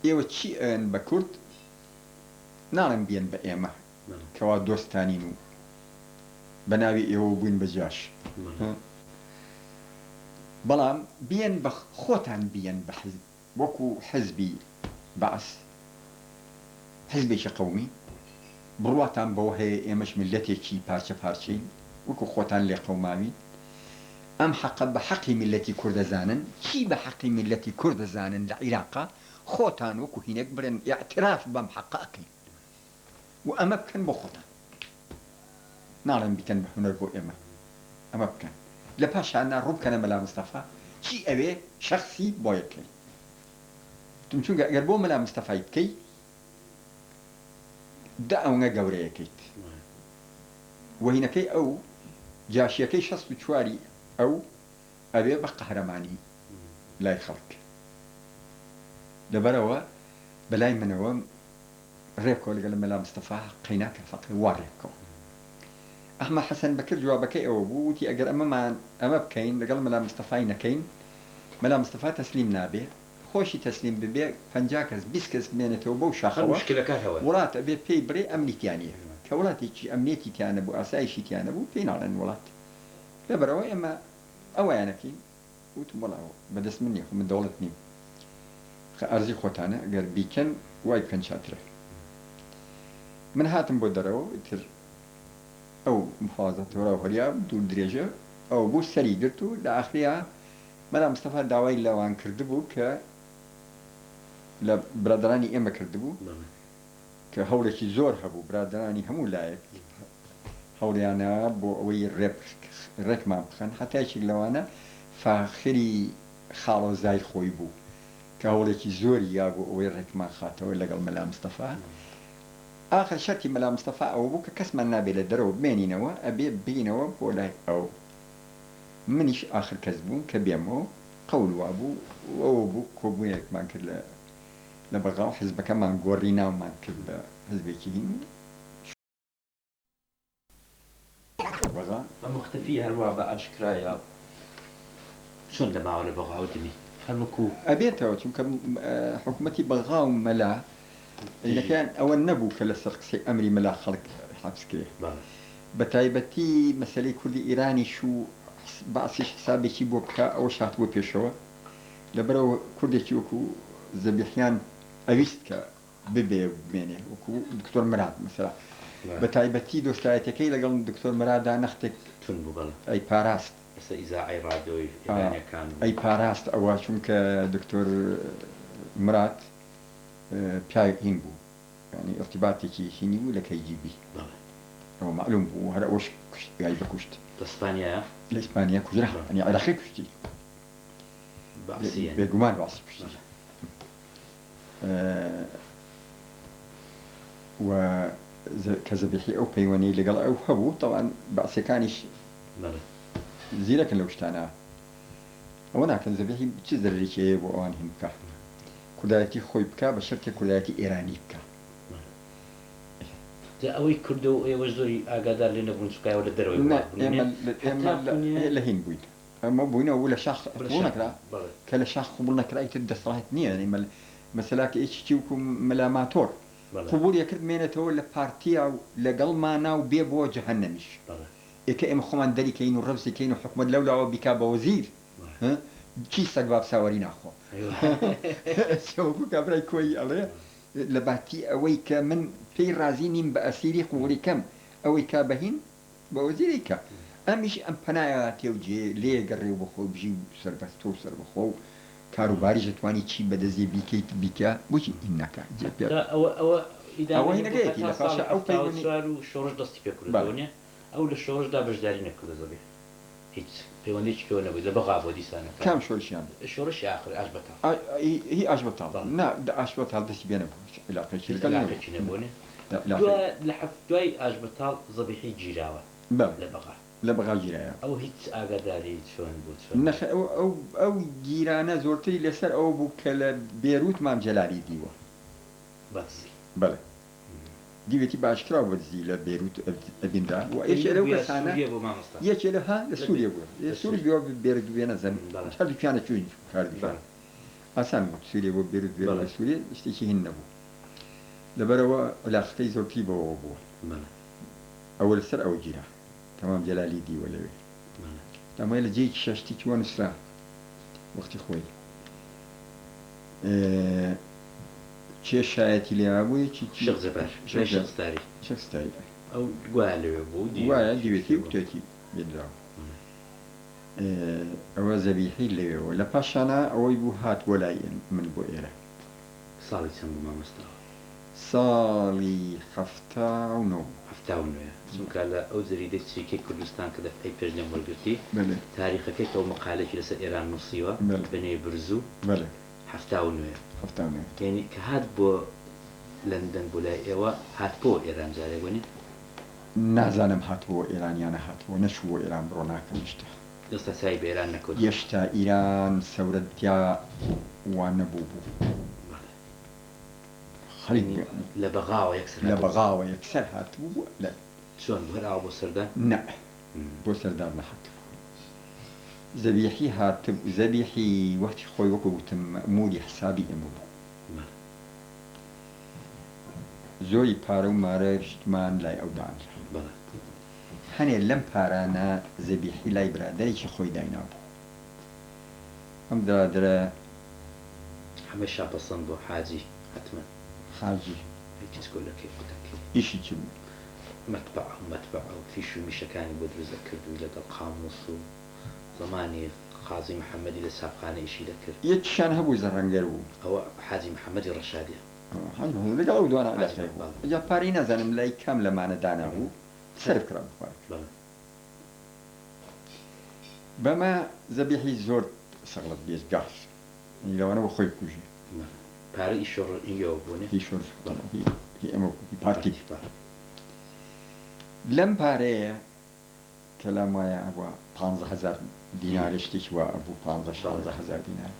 ئێوە چی ئەن بە کورد ناڵێن بێن بە ئێمە کەوا دۆستانین و بە ناوی ئێوە بووین بەجاش بەڵام بیەن بە خۆتان بیەن بە وەکو حزبی بەعس حزبێکی قەومی بڕواتان بەوە هەیە ئێمەش میلەتێکی پارچە پارچەین وەکو خۆتان لێ قەوماوی ئەم حەقە بە حەقی میلەتی کوردەزانن چی بە حەقی میلەتی کوردەزانن لە عێراقا خۆتان وەکو هینێک برن ئیعتراف بەم حەقە ئەکەین و ئەمە بکەن بۆ خۆتان ناڵێن بیکەن بە هونەر بۆ ئێمە ئەمە بکەن لە پاشانە ڕووبکەنە مەلا مستەفا چی ئەوێ شەخصی بۆ یەکەی چونکە ئەگەر بۆ مەلا مستەفای بکەی دا ئەوەنە گەورەیەکەیت وهینەکەی ئەو جاشیەکەی 64 ئەو ئەوێ بە قەهرەمانی لای خەڵک لەبەرەوە بەلای منەوە ڕێبکەوە لەگەڵ مەلا مستەفا قەیناکە فەقی وا ڕێبکەوە ئەحمە حەسەن بەکرد جوابەکەی ئەوە بوو وتی ئەگەر ئەمە بکەین لەگەڵ مەلا مستەفای نەکەین مەلا مستەفا تەسلیم نابێ خۆشی تەسلیم ببێ 50 کەس 20 کەس بمێنێتەوە بەو شاخەوە وڵات ئەبێ پێی بڕێ ئەمنیتیانە کە وڵاتێکی ئەمنیەتی تیانە بوو ئاسایشی تیانە بوو پێی ناڵێن وڵات لەبەرەوە ئێمە ئەویانەکەین وتم وڵاوە بەدەست من نیە من دەوڵەت نیم ئەرزی خۆتانە ئەگەر بیکەن وای بکەن چاترە من هاتم بۆ دەرەوە تر ئەو محافەزەتەوە هەریا دوور درێژە ئەو بوو سەری گرت و لە ئاخریا مەلا مستەفا داوای لەوان کردبوو کە لە برادرانی ئێمە کردبوو کە هەوڵێکی زۆر هەبوو برادرانی هەموو لایەک هەوڵیانە بۆ ئەوەی ڕێکمان بخەن حتایشێک لەوانە فاخری خاڵۆزای خۆی بوو کە هەوڵێکی زۆری یا بۆ ئەوەی ڕێکمان خاتەوە لەگەڵ مەلا مستەفا آخر شەرتی مەلا مستەفا ئەوە بوو کە کەسمان نابێت لە دەرەوە بمێنینەوە ئەبێ بینەوە بۆ لای ئەو منیش آخر کەس بووم کە بێمەوە قەول وا بوو ئەوە بوو کۆبوونێکمان کرد لە بەغاو حزبەکەمان گۆڕی ناومان کرد بە حزبێکی هین بەغا مختفی هەروە بە ئاشکرایە چۆن لە ماوە لە بەغاو دنی هەروەکو ئەبێتەوە چونکە حکوومەتی بەغاو مەلا لەکەیان ئەوە نەبوو کە لەسەر قسەی ئەمری مەلا خەڵک حەبسکرێ بە تایبەتی مەسەلەی کوردی ئیرانیش و باسیش حسابێکی بۆ بکە ئەوە شات بۆ پێشەوە لەبەرەوە کوردێکی وەکو زەبیحیان ئەویست کە ببێ بمێنێ وەکو دکتۆر مراد مەسەلا بە تایبەتی دۆستایەتەکەی لەگەڵ دکتۆر مرادا نەختێک چون بوو بەڵێ ئەی پاراست ئیزاعی ڕادیۆی ئیرانیەکان ئەی پاراست ئەوە چونکە دکتۆر مراد پیاوی هین بوو ینی ارتباطێکی هینی بوو لە KGB ئەوە معلوم بوو هەر ئەوەش یای بکوشت لە ئیسپانیا لە ئیسپانیا کوژرا ینی عێراقی کوشتی بێگومان باسی کوشتی و کە زەبیحی ئەو پەیوەنەی لەگەڵ ئەو هەبوو تەوان باسیەکانیش زیرەکەن لەو شتانە ئەوە ناکەن زەبیحی چ زەرێکی هەیە بۆ ئەوان هین بکە کودایەتی خۆی بکە بە شەرتی کودایەتی ئێرانی بکە ئەوەی کردو و ئێوە زۆری ئاگادار لێ نەبوون چکایەوە لە دەرەوەی لە هین بووین ئەمە بووینەوە لە شاخ قبول نەکرا کە لە شاخ قبول نەکرای تر دەسەڵات نییە مەسەلاکە ئێکی وەکو مەلاماتۆر قبول یەکرد مێنێتەوە لە پارتیا و لەگەڵمانە و بێ بۆ جەهەنەمیش ئێکە ئێمە خۆمان دەریکەین و ڕەوزێکەین و حکومەت لەولاوە بیکا بە وەزیر چی سەگ بابساوەری ناخۆ وەکو کابرای کۆی ئەڵێ لە باتی ئەوەی کە من پێی رازی نیم بە ئەسیری قوڵی کەم ئەوەی کا بەهین بە وەزیری کە ئەمیش ئەم پەنایە تێوجێ لێگەڕێ و بەخۆ بژی و سەربەستۆ و سەربەخۆ و کاروباری ژەتوانی چی بەدەزێ بیکەیت بیکە بۆچی ئین ناکە ئەوە هینەکەیەکی لە پاشە ئەو سوار و شۆڕش دەستی پێ کردوانە ئەو لە شۆڕشدا بەشداری نەکردە زەبێ هیچ پەیوەندێکی پێوە نەبووی لە بەغا بۆ دیسانە کام شۆڕشیان شۆڕشی آخر ئاشبەتاڵ هی ئاشبەتاڵ نا ئاشبەتاڵ دەستی بێ نەبوو علاقەیەکی نەبوونێ لە دوای ئاشبەتاڵ زەبیحی گیراوە لە بەغا لە بەغا گیرایە ئەو هیچ ئاگاداری چۆن بوو ئەو گیرانە زۆرتری لەسەر ئەو بوو کە لە بێروت مام جەلالی دیوە باسی بەڵێ دیوێتی باشکرا بەدزی لە بێروت ئەبیندا و ئێشە لەو کەسانە یەکێ لە ها لە سووریا بووە سووری بێوە بێرت بێنە زەمین هەر دوکیانە چوین کاردیفان ئاسان بوو سووریا بۆ بێروت بێرە لە سووریا شتێکی هین نەبوو لەبەرەوە علاقەکەی زۆرتری بەوە بووە ئەوە لەسەر ئەو گیرا تەمام جەلالی دیوە لەوێ ئەمە لە جێی شەشتێکی وە نووسرا وەختی خۆی کێشایەتی لێوا بووی شەخستاری ئەو گوایە لەوێ بوو وایە دیوێتی وتێتی بێنراوە ئەوە زەبیحی لەوێەوە لە پاشانە ئەوەی بوو هات بۆ لای من بۆ ئێرە ساڵی چەند بوو مامۆستا ساڵی هەفتاونەوە چونکە لە ئەو زەریدەی چریکەی کوردستان کە دەفعی پێشنیان وەرگرتی تاریخەکەی ئەو مقالێکی لەسەر ئێران نووسیوە بنێ برزوو هەفتاونوێ یعنی کە هات بۆ لەندەن بۆ لای ئێوە هات بۆ ئێران جارێ بوونی نازانم هات بۆ ئێرانیانە هاتبوو نەچوو بۆ ئێران بڕۆ ناکەم شتە دەستا سای بە ئێران نەکەوت هێشتا ئیران سەورەتیا وان نەبوو لە بەغاوە یەکسەر هاتبوو شلون بهر أو بسردان؟ لا بۆ سەردار نەهات زەبیحی هات زەبیحی وەختی خۆی وەکو گوتم مەموری حسابی ئێمە بوو زۆری پارە و مارە شتمان لای ئەو دانرا هەنێ لەم پارانە زەبیحی لای برادەرێکی خۆی داینابوو ئەم برادرە هەمیشە پەسەند بۆ حاجی حتما حاجی هیچ کۆلەکەی قوتەکەی ئیشی چ بوو مەتبەع و فیش و میشەکانی بۆ دروست دەکردووی لەگەڵ قاموس و زمانی قازی محەممەدی لە سابخانە ئیشی دەکرد یەکیشان هەبوو زەڕەنگەر بوو ئەوە حاجی محەممەدی ڕەشادیە لەگەڵ ئەو دوانە جا پارەی نازانم لای کام لەمانە دانا بوو سەرف کرا بەمە زەبیحی زۆر سەغڵت بێزگاش لەوانەوە خۆی کوژی پارە ئیشۆڕ ئینگەوە بوونێ ئەمە پارتی لەم پارەیە کە لام وایە ئەوە 15,000 دینارە شتێکی وا بوو 15,000 دینار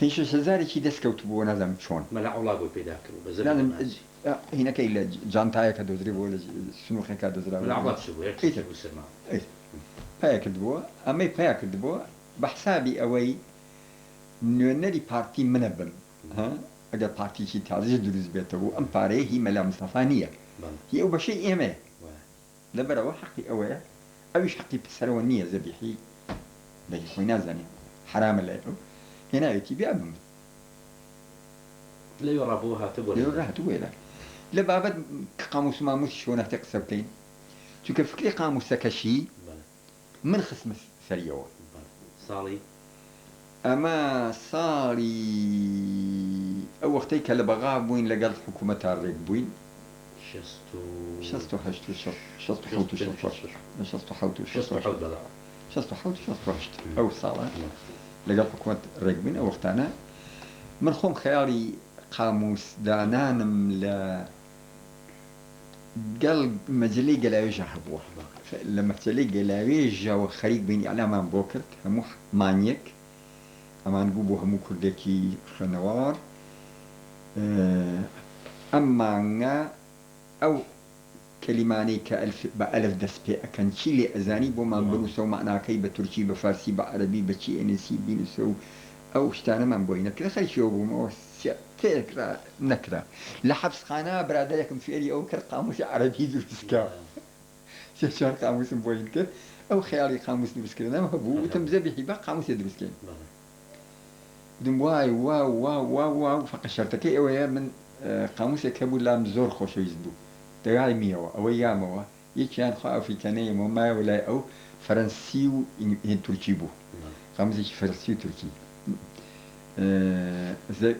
5,000ێکی دەستکەوت بووە نازانم چۆن مەلا ئەوڵا بۆی پێدا کرد هینەکەی لە جانتایەکە دۆزری بۆ لە سنووخێکا دۆزرا پیا کردبووە ئەمەی پیا کردبووە بە حسابی ئەوەی نوێنەری پارتی منە بم ئەگەر پارتیکی تازی دروست بێتەوە ئەم پارەیە هی مەلا مستەفا نییە هی ئەو بەشەی ئێمە لەبەرەوە حەقی ئەوەیە ئەویش حەقی پسەرەوە نییە زەبیحی دەی خۆی نازانێت حرامە لای ئەو هێناوێتی بیا بم لێ ڕابوو هاتبووە لە بابەت قاموس و ماموسی شۆنەختی قسە بکەین چونکە فکری قاموسەکەشی من خسمە سەریەوە ساڵی ئەمە ساڵی ئەو وەختەی کە لە بەغا بووین لەگەڵ حکوومەتتا ڕێک بووین 16 ئەو ساڵە لەگەڵ حکوومەت ڕێک بووین ئەو وەختانە من خۆم خەیاڵی قاموس دانانم لە گەڵ مەجلەی گەلاوێژە هەبووە لە مەجلەی گەلاوێژەوە خەریک بین ئەلامان بۆ کرد هەموو مانیەک ئەمان بوو بۆ هەموو کوردێکی خوێنەوار ئەم مانگە ئەو کەلیمانەی کە بە ئەلف دەست پێ ئەکەن چی لێ ئەزانی بۆمان بنووسە و معناکەی بە تورکی بە فارسی بە عەرەبی بە چی ئەنووسی بینووسە و ئەو شتانەمان بۆی نەکرا خەریکیەوە بوومەوە فێرکرا نەکرا لە حەبسخانە برادەرێکم فێری ئەو کرد قاموسی عەرەبی دروستکە چۆن قاموسم بۆین کرد ئەو خەیاڵی قاموس دروستکردنەوە هەبوو وتم زەبیحی بە قاموسێ دروستکەین دم وای وا فەقە شەرتەکەی ئەوەیە من قاموسێک هەبوو لام زۆر خۆشەویست بوو دەگای میەوە ئەوەی یامەوە یەکیان خوا ئەفریکانەیەمەوە مایەوە لای ئەو فەرەنسی و تورکی بوو قاموسێکی فەرەنسی و تورکی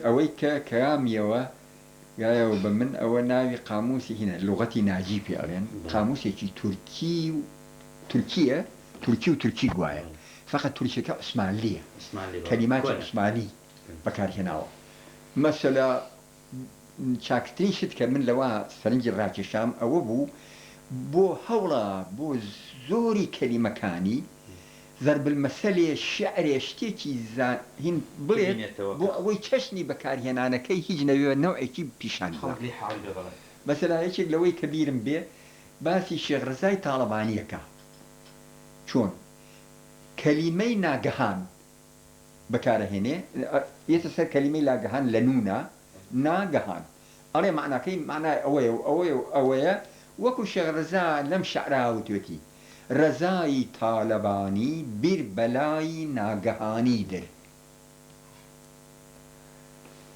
ئەوەی کە یامیەوە گایەوە بە من ئەوە ناوی قاموسی هینە لغەتی ناجی پێ ئەڵێن قاموسێکی تورکیە تورکی و تورکی گوایە فقط تورکیەکە عوسمانلیە کەلیماتی عوسمانی بەکارهێناوە مەسەلا چاکترین شت کە من لەوە سەرنجی ڕاکێشام ئەوە بوو بۆ هەوڵە بۆ زۆری کەلیمەکانی ضرب المەسەلێ شعرێ شتێکی هین بڵێت بۆ ئەوەی چەشنی بەکارهێنانەکەی هیچ نەوێ نەوعێکی پیشان مەسەلا یەکێک لەوەی کە بیرم بێ باسی شێخ ڕزای تاڵەبانیەکە چۆن کەلیمەی ناگەهان بەکارەهێنێ یەتە سەر کەلیمەی لاگەهان لە نونە ناگەهان ئەڵێ معناکەی معنای ئەوەیە وەکو شێخ ڕزا لەم شەعرا وتوێتی ڕزای تاڵەبانی بیر بەلای ناگەهانی در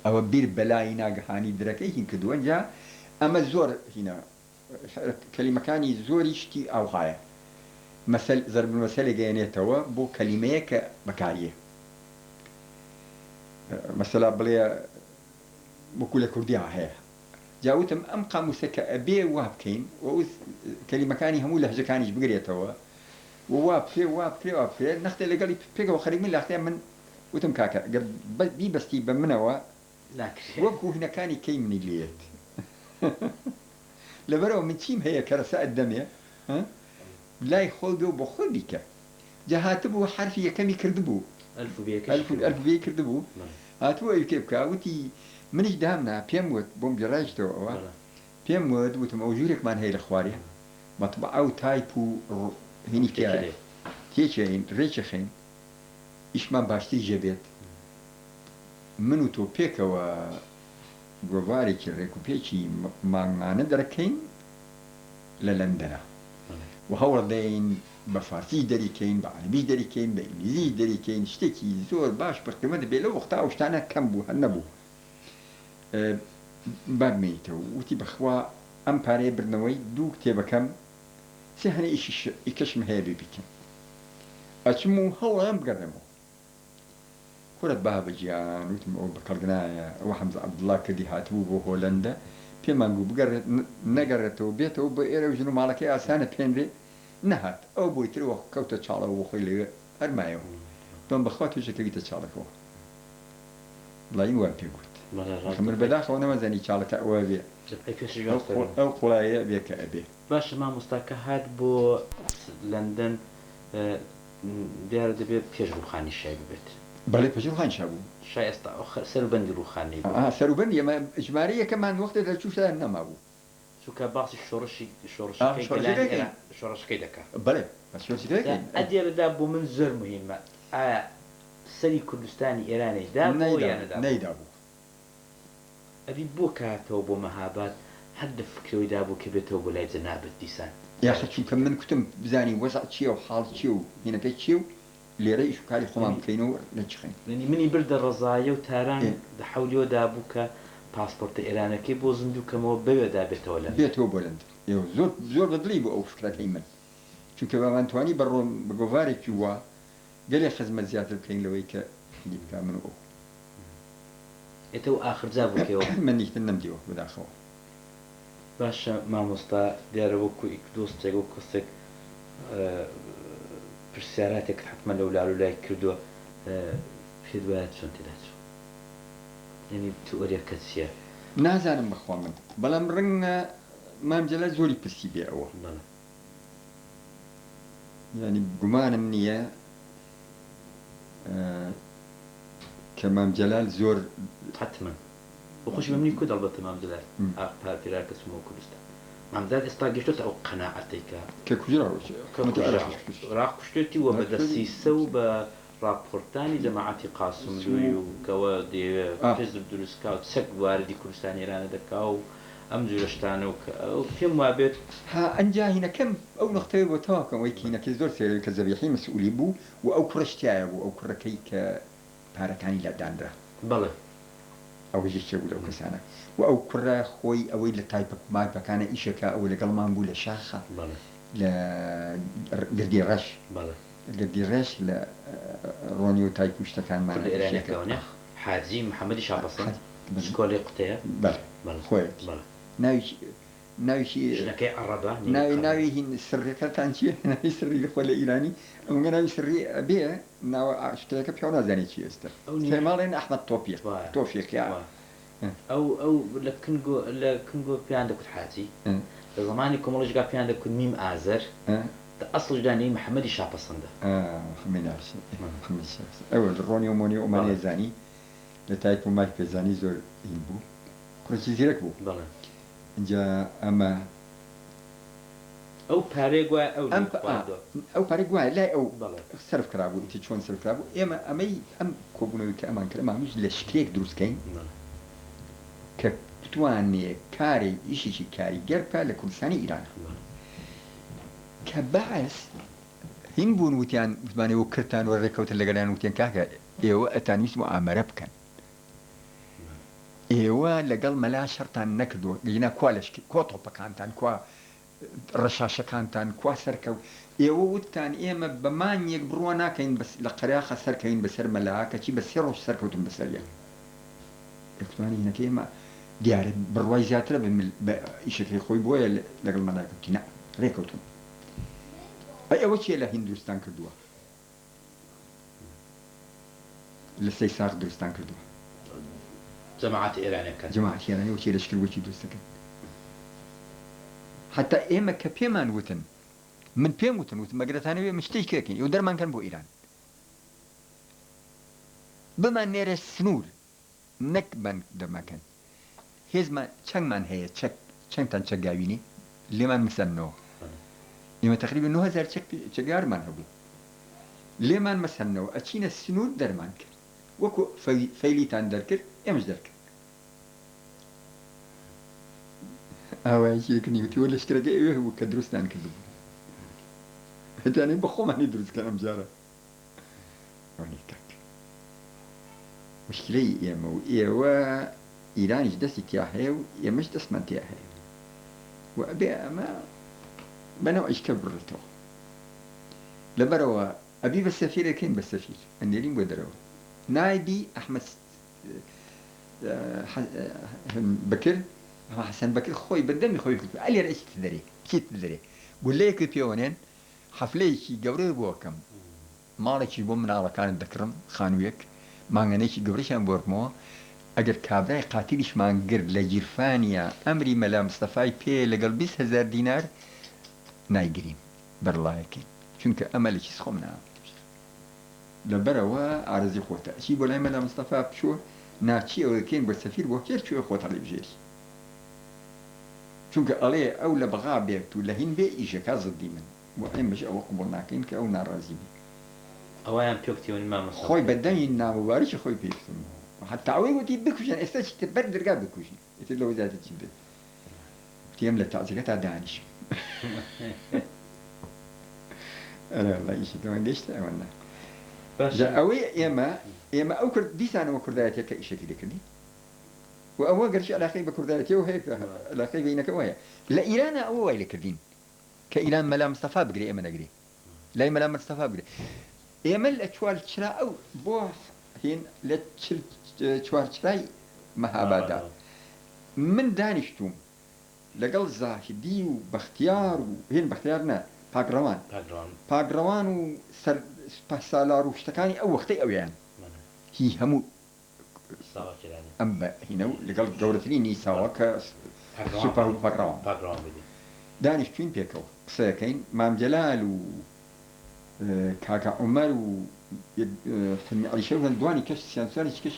ئەوە بیر بەلای ناگەهانی درەکەی هین کردووە جا ئەمە زۆر هینە کەلیمەکانی زۆری شتی ئەوهایە ضرب المەسەلێ گەیەنێتەوە بۆ کەلیمەیە کە بەکاریە مەسەلا بڵێ وەکو لە کوردیا هەیە جاوتم ئەم قاموسە کە ئەبێ وا بکەین کەلیمەکانی هەموو لەهجەکانیش بگرێتەوە وا بکرێ نەختێ لەگەڵی پێکەوە خەریک من لاختەیە من وتم کاکە گەر بیبەستی بە منەوە وەکو هینەکانی کەی منی لێت لەبەرەوە من چیم هەیە کە ڕەسەعەت دەمێ لای خۆی بێ و بۆ خۆی بیکە جا هاتبوو حرفی یەکەمی کردبوو ئەلفوبێ کردبوو هاتبوو ئەوکێ بکە وتی منیش دامنا پێم وت بۆم گەڕایشتەوە ئەوە پێم وت وتم ئەو ژوورێکمان هەیە لە خوارێ مطبعة أو تايبو هني تيا تيجين ريش خين إيش ما باشتي جبت منو تو بيكا و غواري كريكو بيشي ما ندركين للندنا وهو دين بفارسي دري كين بعربي دري كين بإنجليزي دري كين شتكي زور باش بقيمة بيلو وقتها وشتانا كم بو هنبو باب ميتو وتي بخوا أم باري برنوي دوك تيبا كم سهني إيش إكشم هابي بكم أشمو هو أم بقرمو كرة بابا جيان وتم أو بقرقنايا وحمزة عبد الله كدي هاتبو بو هولندا بيما نقول بقرت نقرته بيته بإيرو جنو مالكي أسانة بينري نهات أو بويتري وكوتا تشالا وخيلي أرمايو بم بخوات وجه كي تشالكو لا ينوان بيقول خمر بداخل وانا مزاني تشالك أوابي أو قلايا بيك أبي باش ما مستاك هاد بو لندن ديار دبي بيجو خاني الشاي ببيت بله بيجو خاني شابو شاي استا سربندي رو خاني سربندي ما إجمالية كمان وقت إذا تشوف ده نما بو شو كباص شورش كي دكا بله بس شورش كي أدير دابو من زر مهمة سري كردستاني إيراني دابو يعني دابو نيدابو أبي بوكاتو بو مهابات حد فكروا دابو كبتو بو لاي زنابت ديسان يا أخي شو كم من كتم بزاني وسع تشيو حال تشيو هنا في تشيو اللي رأي شو كاري خمام كينو نتشخين لأني مني برد الرزايا وتاران دحوليو دابوكا باسبورت إيراني كي بو زندو كمو بيو دابت ولا بيتو بولند يو زور بدليبو أو فكرة هيمن شو كبا أنتواني برو بقوفاري كيوا قال لي خزمة زيادة بكين لويكا اللي بكا منو أو إتو آخر زابو كيو من يتنم ديو بداخل باش ما مستا دياربوكو إكدوستك وكستك برسياراتك حتما لو لالو لا يكردو في دوات شون تداتو يعني توريا كتسيا نازانم بخوا من بلا مرن ما مجلا زوري بسي بي أول يعني بقمان منية كمام جلال زور حتما وخش مني كود البته مام جلال أخبار في راك اسمه كردستان مام جلال استاجشت أو قناعتك ككجرا راح كشتي وبدا سيسو برابورتاني جماعتي قاسم لويو كوادي حزب درسكاوت سك واردي كردستان إيران دكاو أم جلشتانو وفي موابت ها أنجا هنا كم أو نقطة وتاكم ويكينا كزور سير كزبيحين مسؤولي بو وأو كرشتيا أو كركيك باركاني لا داندرا بله أو يجيش ولا كسانا وأو كرة خوي أو إلى تايب ما بكان إيشكا أو لقل ما نقول شاخة بله لا قدي رش بله قدي رش لا رونيو تايب مشتكان معنا كل إيراني كونه حاجي محمد شابصن سكولي قتيا بله خوي بله ناوي شنكي عربة ناوي هن سري كتانشي ناوي سري لخوله إيراني أو ناوي سري أبيه ناوي أشترك بيونا زاني شيء است كمالين أحمد توفيق يا أو لكنجو في عندك حاتي زماني كمولج جاب في عندك ميم آزر أصل جاني محمد شابة صندا محمد أول رونيو مونيو وماني زاني لتايبو مايك بزاني زور ينبو كل شيء زيرك بو بله جا أما أو باراغواي أو باراغواي لا أو صرف كرابو أنت شلون صرف كرابو أمي كوبونو كأمان كلام مش لشكيك دروس كين كتواني كاري إيشي كاري جربا لكردستان إيران كبعث هنبون وتيان بماني وكرتان وركوت اللي قالان وتيان كاكا إيوه أتاني اسمه أمر بكن إيوه لقل ملا شرطان نكدو جينا كوالش كوتو بكانتان كوا رشاشة كانتان كوا سركو إيوه وتان إيما بمان يقبرونا كين بس لقرياخة سركين بسر ملاكا شي بس يروش سركوتن بسريا إكتواني هنا كيما ديار برواي زياتر بإيشكي خوي بويا لقل ملاكا تينا ريكوتن أي أول شيء لهندوستان كردوا لسيساق دوستان كردوا جماعة إيرانية كانت جماعة إيرانية وشي لشكل وشي دوستان حتى إيما كبيمان وتن من بيم وتن ما قدرت أنا مشتي كاكين يودر ما كان بو إيران بما نير السنور نكبان دما كان هزما چنگ من هي چنگ تان چگاويني لمن مسنو ئێمە تقریبا 9000 چەگارمان هەبوو لێمان مەسەنەوە ئەچینە سنوور دەرمان کرد وەکو فەیلیتان دەرکرد ئێمەش دەرکرد ئاوایەکێکنی وتیوە لەشکرەکە ئێوە هەبوو کە دروستان کردبوو هەتانێ بە خۆمانی دروستکە ئەم جارە مشکلەی ئێمە و ئێوە ئیرانیش دەستی تیا هەیە و ئێمەش دەستمان تیا هەیە و ئەبێ ئەمە بەنەوەیشکە بڕێتەوە لەبەرەوە ئەبی بە سەفیرەکەین بە سەفیر ئەندێرین بۆ دەرەوە نایبی ئەحمەد بەکر حەسەن بەکر خۆی بەدەمی خۆی کرد ئەلێر ئەچیت دەرێ چیت دەرێ گولەیەکی پێوەنێن حەفلەیەکی گەورەی بۆکەم ماڵێکی بۆ مناڵەکانت دەکڕم خانوویەک مانگەنێکی گەورەشیان بۆرمەوە ئەگەر کابرای قاتیلیشمان گرت لە جیرفانیا ئەمری مەلا مستەفای پێ لەگەڵ 20,000 دینار نایگرین بەرڵایەکەین چونکە ئەمە لە چیز خۆم ناوە لەبەرەوە ئارەزی خۆتە ئەچی بۆ لای مەلا مستەفا بچووە ناچی ئەوەکەین بۆ سەفیر بۆ هێر کوێ خۆتە لێ بژێری چونکە ئەڵێ ئەو لە بەغا بێت و لە هین بێ ئیشەکە زدی من بۆ ئێمەش ئەوە قبوڵ ناکەین کە ئەو ناڕازی بێ ئەویان پێکتیوەنی مامۆستا خۆی بەدەمی نامەوارێکی خۆی پێکتم حتا ئەوەی وتی بکوژن ئێستا چیتە بەر دەرگا بکوژین ئێتر لەوە زیاتر چی بێت تێم لە تازەکە تا دانیشم والله ئیشەکەمان گەیشتە ئەوەنە ئەوەی ئێمە ئەو کرد دیسانەوە کوردایەتێک کە ئیشەکی دەکردی و ئەوە گەرچی علاقەی بە کوردایەتیەوە هەیە علاقەی بینەکە وایە لە ئیرانە ئەوە وای لەکردین کە ئیران مەلا مستەفا بگرێ ئێمە نەگرێ لای مەلا مستەفا بگرێ ئێمە لە چوارچرا ئەو بۆ هین لە چوارچرای مەهابادا من دانیشتوم لەگەڵ زاهدی و بەختیار و هین بەختیار نە پاگڕەوان و سالار و شتەکانی ئەو وەختەی ئەویان هی هەموو ئەم بە هینە و لەگەڵ گەورەترینی ساوە کە سوپەر و پاگڕەوان دانیشتوین پێکەوە قسەکەین مامجەلال و کاکە عومەر و فەرمی عەلیشە و دوانی کەس سیانساری کەش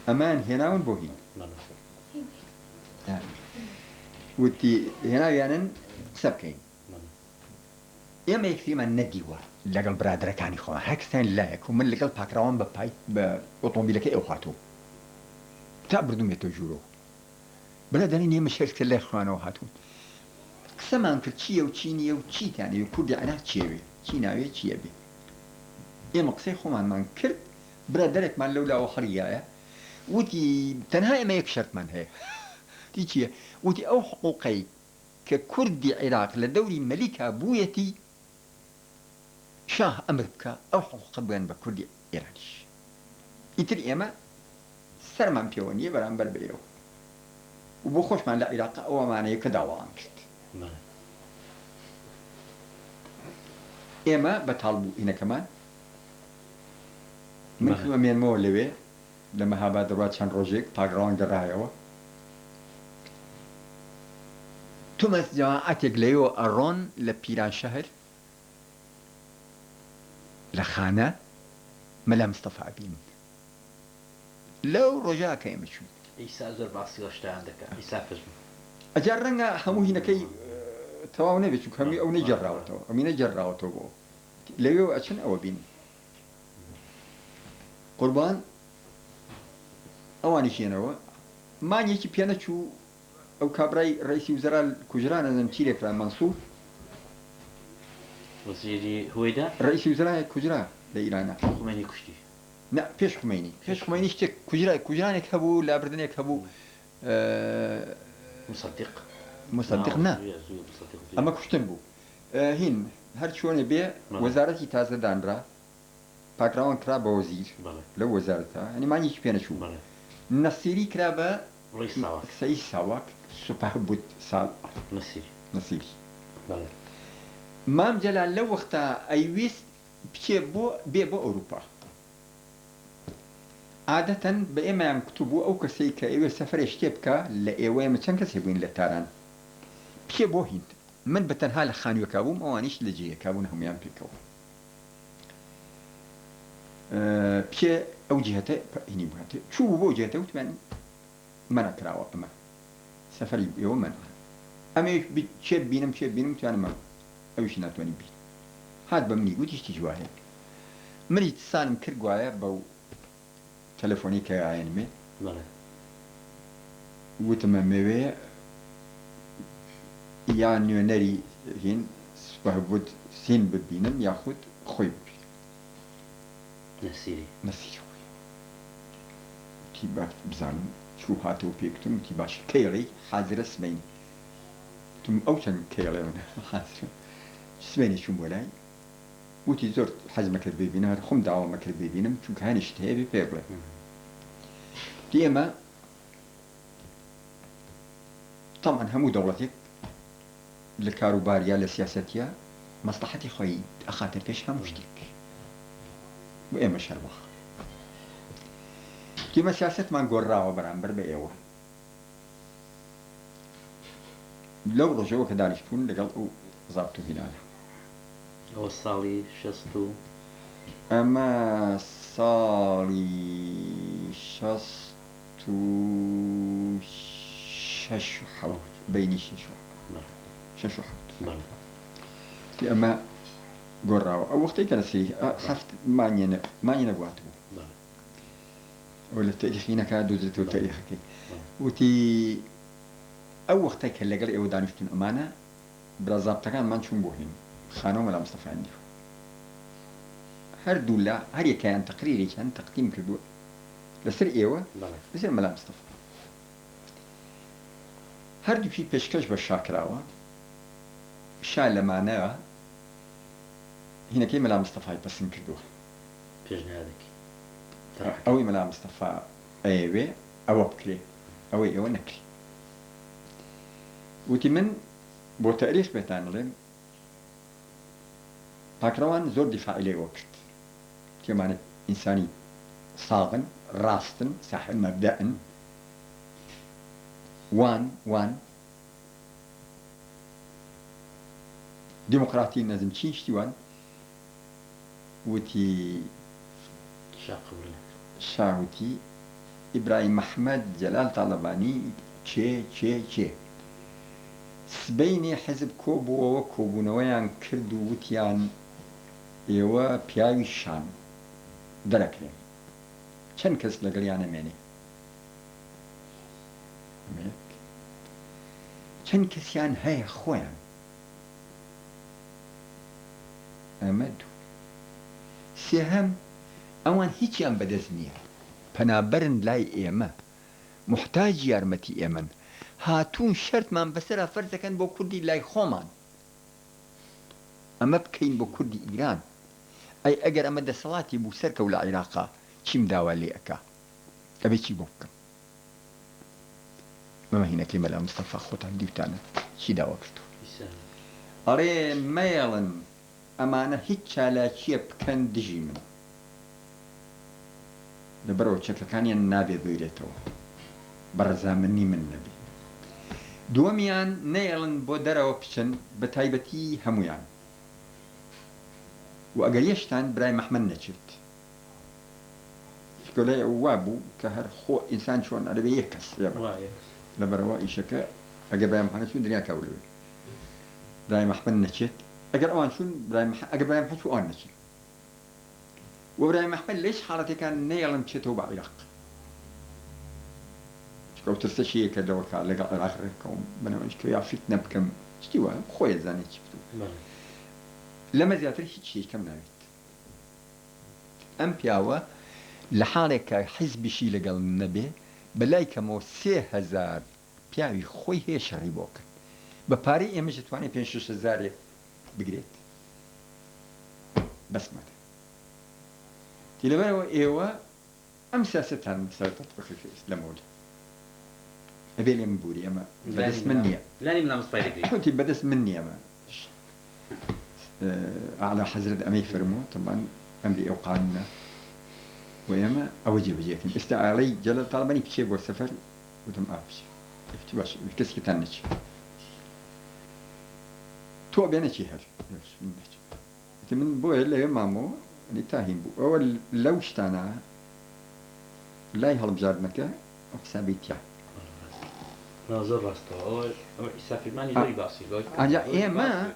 ئەمان هێناون بۆ هین وتی هێناویانن قسە بکەین ئێمە یەکتریمان نەدیوە لەگەڵ برادەکانی خۆمان هەرکەسیان لایەک و من لەگەڵ پاکراوان بە ئۆتۆمبیلەکەی ئەو هاتوو تا بردومێتەوە ژوورەوە برادەرین ئێمە شەرکە لای خوانەوە هاتوون قسەمان کرد چییە و چی نییە و چیتانەوێ کوردی عێراق چێوێ چی ناوێ چییە بێ ئێمە قسەی خۆمانمان کرد برادەرێکمان لەولاوە هەریایە وتی تەنها ئێمە یەک شەرتمان هەیە تی چییە وتی ئەو حقوقەی کە کوردی عێراق لە دەوری مەلیکا بوویەتی شاه ئەمر بکە ئەو حقوقە بگەن بە کوردی ئێرانیش ئیتر ئێمە سەرمان پێوە نییە بەرامبەر بێەوە و بۆ خۆشمان لە عێراق ئەوەمانەیە کە داوەڵام کرد ئێمە بەتاڵ بوو ئینەکەمان من مێنمەوە لەوێ لە مەهاباد دەڕات چەند ڕۆژێک پاگڕەوان گەڕایەوە تومەس جەماعەتێک لەوێ ئەڕۆن لە پیران شەهر لە خانە مەلا مستەفا بین لەو ڕۆژا کە ئێمە چوون ئیسا زۆر باسی شتیان دەکات ئیسا فزم ئەجار ڕەنگە هەموو هینەکەی تەواو نەبێت چونکە هەمووی ئەو نەجێڕاوەتەوە ئەمی نەجێڕاوەتەوە بۆ لەوێ ئەچن ئەوە بین قوربان ئەوانیشێنەوە مانیێکی پێ نەچوو ئەو کابرای ڕئیسی وزەرا کوژرانە زەمچیرێکرا مەنسوور وەزیری هوێدا ڕئیسی وزەرای کوژرا لە ئیرانە خومێنی کوشتی نه پێش خومێنی شتێک کوژرانێک هەبوو لابردنێک هەبوو مصدق نه ئەمە کوشتن بوو هین هەر چۆنێ بێ وەزارەتی تازە دانرا پاکراوان کرا بە وەزیر لەو وەزارەتە هەنی مانیێکی پێ نەچوو نەسیری کرا بە قسەی ساواک سوپەر بوت ساڵ نەسیری مام جەلال لەو وەختە ئەیویست بچێ بێ بۆ ئەوروپا عادەتەن بە ئێمەیان کتوبوو ئەو کەسەی کە ئێوێ سەفەرێ شتێ بکە لە ئێوە ئێمە چەند کەسێ بووین لە تاران پێ بۆ هیند من بەتەنها لە خانوویەکە بووم ئەوانیش لە جێیەکە بوون هەمویان پێکەوە پێ ئەو جهەتە هینی بوواتێ چوو بۆ جهەتە وتمان منە کراوە ئەمە سەفەری ئێوە منە ئەمێ چێ بینم توانم ئەویش ناتوانانی بین هات بە منی گوتیشتی جوایە منی سانم کرد گوایە بەو تەلەفۆنی کە ئاەنمێ وتمە مەوەیە یان نوێنەری هین سوپەهبوت سین ببینم یاخود خۆی ببین نەسیری خۆی تی بزانم چوو هاتەوە پێکتم تی باش کەیڵی حازرە سبەین تم ئەو چەند کەیڵێونە حازرە سبەینی چوون بۆ لای وتی زۆر حەزمە کرد ببینە خۆم داوامە کرد ببینم چونکە هەنیشت هەیە بێ پێ بڵێ دی ئێمە طبعا هەموو دەوڵەتێک لە کاروباریا لە سیاسەتیە مەسلحەتی خۆی ئەخاتە پێش هەموو شتێک بۆ ئێمە شەربەخ دیمە سیاسەتمان گۆڕاوە بەرامبەر بە ئێوە لەو ڕۆژەوە کە دانیشتبوون لەگەڵ ئەو زابط و هینانە ئەوە ساڵی 60 و ئەمە ساڵی 66 بینی 6 ئەمە گۆڕاوە ئەو وەختەی کە لەسی هەفت مانگی نەگواتبوو ئەو لە تاریخینەکە دووزێتەوە تاریخەکەی وتی ئەو وەختەی کە لەگەڵ ئێوە دانیشتون ئەمانە برازابتەکانمان چوون بۆ هین خانەوە مەلا مستەفایان هەردوو لە هەر یەکەیان تەقریرێکیان تەقدیم کردووە لەسەر ئێوە لەسەر مەلا مستەفا هەردووکی پێشکەش بە شاکراوە شا لەمانەوە هینەکەی مەلا مستەفای پەسند کردووە پێشنیارێکی ئەوەی مەلا مستەفا ئەیەوێ ئەوە بکرێ ئەوەی ئێوە نەکری وتی من بۆ تاریخ بێتان بڵێم پاکراوان زۆر دیفاعی لێوە کرد تێمانێت ئینسانی ساغن ڕاستن ساحب مەبدەئن وان دیموقراتی نەزم چین شتیوان وتی شاوتی ئیبراهیم محەممەد جەلال تاڵەبانی چێ سبەینێ حەزب کۆبووەوە کۆبوونەوەیان کرد و وتیان ئێوە پیاوی شان دەرەکرێن چەند کەس لەگەڵیان نەمێنێ چەند کەسیان هەیە خۆیان ئەمە دوو سێهەم ئەوان هیچیان بەدەست نییە پەنابەرن لای ئێمە محتاج یارمەتی ئێمەن هاتوون شەرتمان بەسەرا فەرز دەکەن بۆ کوردی لای خۆمان ئەمە بکەین بۆ کوردی ئیران ئەی ئەگەر ئەمە دەسەڵاتی بوو سەرکەوت لە عێراقا چیم داوا لێ ئەکا ئەبێ چی بۆ بکەم مەمە هینەکەی مەلا مستەفا خۆتان دیوتانە چی داوا کردو ئەڕێ مەیەڵن ئەمانە هیچ چالاکیە بکەن دژی من لەبەرەوە چەکەکانیان نابێ بێرێتەوە بەڕەزامەنی من نەبێ دووەمیان نەیەڵن بۆ دەرەوە بچن بە تایبەتی هەمویان و ئەگەر یەشتان برای مەحمەد نەچێت شکۆلای ئەو وا بوو کە هەر خۆ ئینسان چۆن ئەدەبێ یەک کەس لەبەرەوە ئیشەکە ئەگەر برای مەحمەد چوون دنیا کاولوێ برای مەحمەد نەچێت ئەگەر ئەوان چوون ئەگەر برای مەحمەد چوو ئەوان نەچێت و برای مەحمەد لەش حاڵەتێکان نەیەڵن بچێتەوە بە عێراق چکە ترسەشیەکە لەوەکە لەگەڵ عێراق ڕێکەوم بنەوەش کە یا فیت نەبکەم شتی وایە خۆی زانێت چی بتوو لەمە زیاتر هیچ شتێکم ناوێت ئەم پیاوە لە حاڵێکە حیزبیشی لەگەڵ نەبێ بەلای کەمەوە 3000 پیاوی خۆی هەیە شەڕی بۆ کرد بە پارەی ئێمەش دەتوانێت 5-6 بگرێت بەسمەتە لەبەرەوە ئێوە ئەم سیاسەتان سەرتەت بخەکەست لەمەوە ئەبێ لێم بووری ئەمە بەدەست من نییە لانی بەدەست من نییە ئەمە ئاعلا حەزرەت ئەمەی فەرمووە طبعاً ئەمری ئەو قانونە و ئێمە ئەوە جێبەجێکن ئێستا ئاڵەی جەلال تاڵبانی بچێ بۆ سەفەر وتم ئاپچ باش کەسێکتان نەچێ تۆ بێ نەچی هەر من بۆیە لەوێ مامەوە تاهین بوو ئەوە لەو شتانە لای هەڵبژاردنەکە ئەو حسابی تیا نازل راسته أو حساب الماني زي باسي ئەجا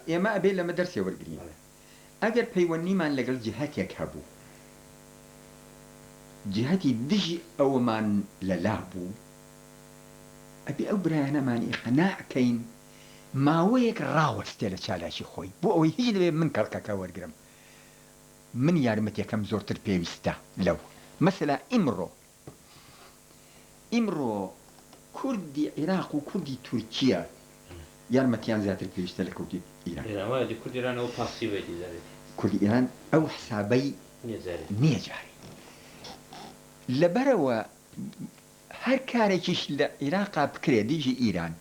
ئێمە ئەبێ لەمە دەرسێ وەرگین ئەگەر پەیوەندیمان لەگەڵ جیهاتێک هەبوو جیهەتی دژی ئەوەمان لەلا بوو ئەبێ ئەو برایانەمانی قەناعکەین ماوەیەک ڕاوەستێ لە چالاکی خۆی بۆ ئەوەی هیچ دەبێ من کەڵکەکە وەرگرم من یارمەتێکەم زۆرتر پێویستە لەو مەسەلا ئیمڕۆ کوردی عێراق و کوردی تورکیا یارمەتیان زیاتر پێویستە لە کوردی ئیران کوردی ئیران ئەو پاسیڤێتی زارێت کوردی ئیران ئەو حسابەی نییە جارێ لەبەرەوە هەر کارێکیش لە عێراقا بکرێ دیژی ئیران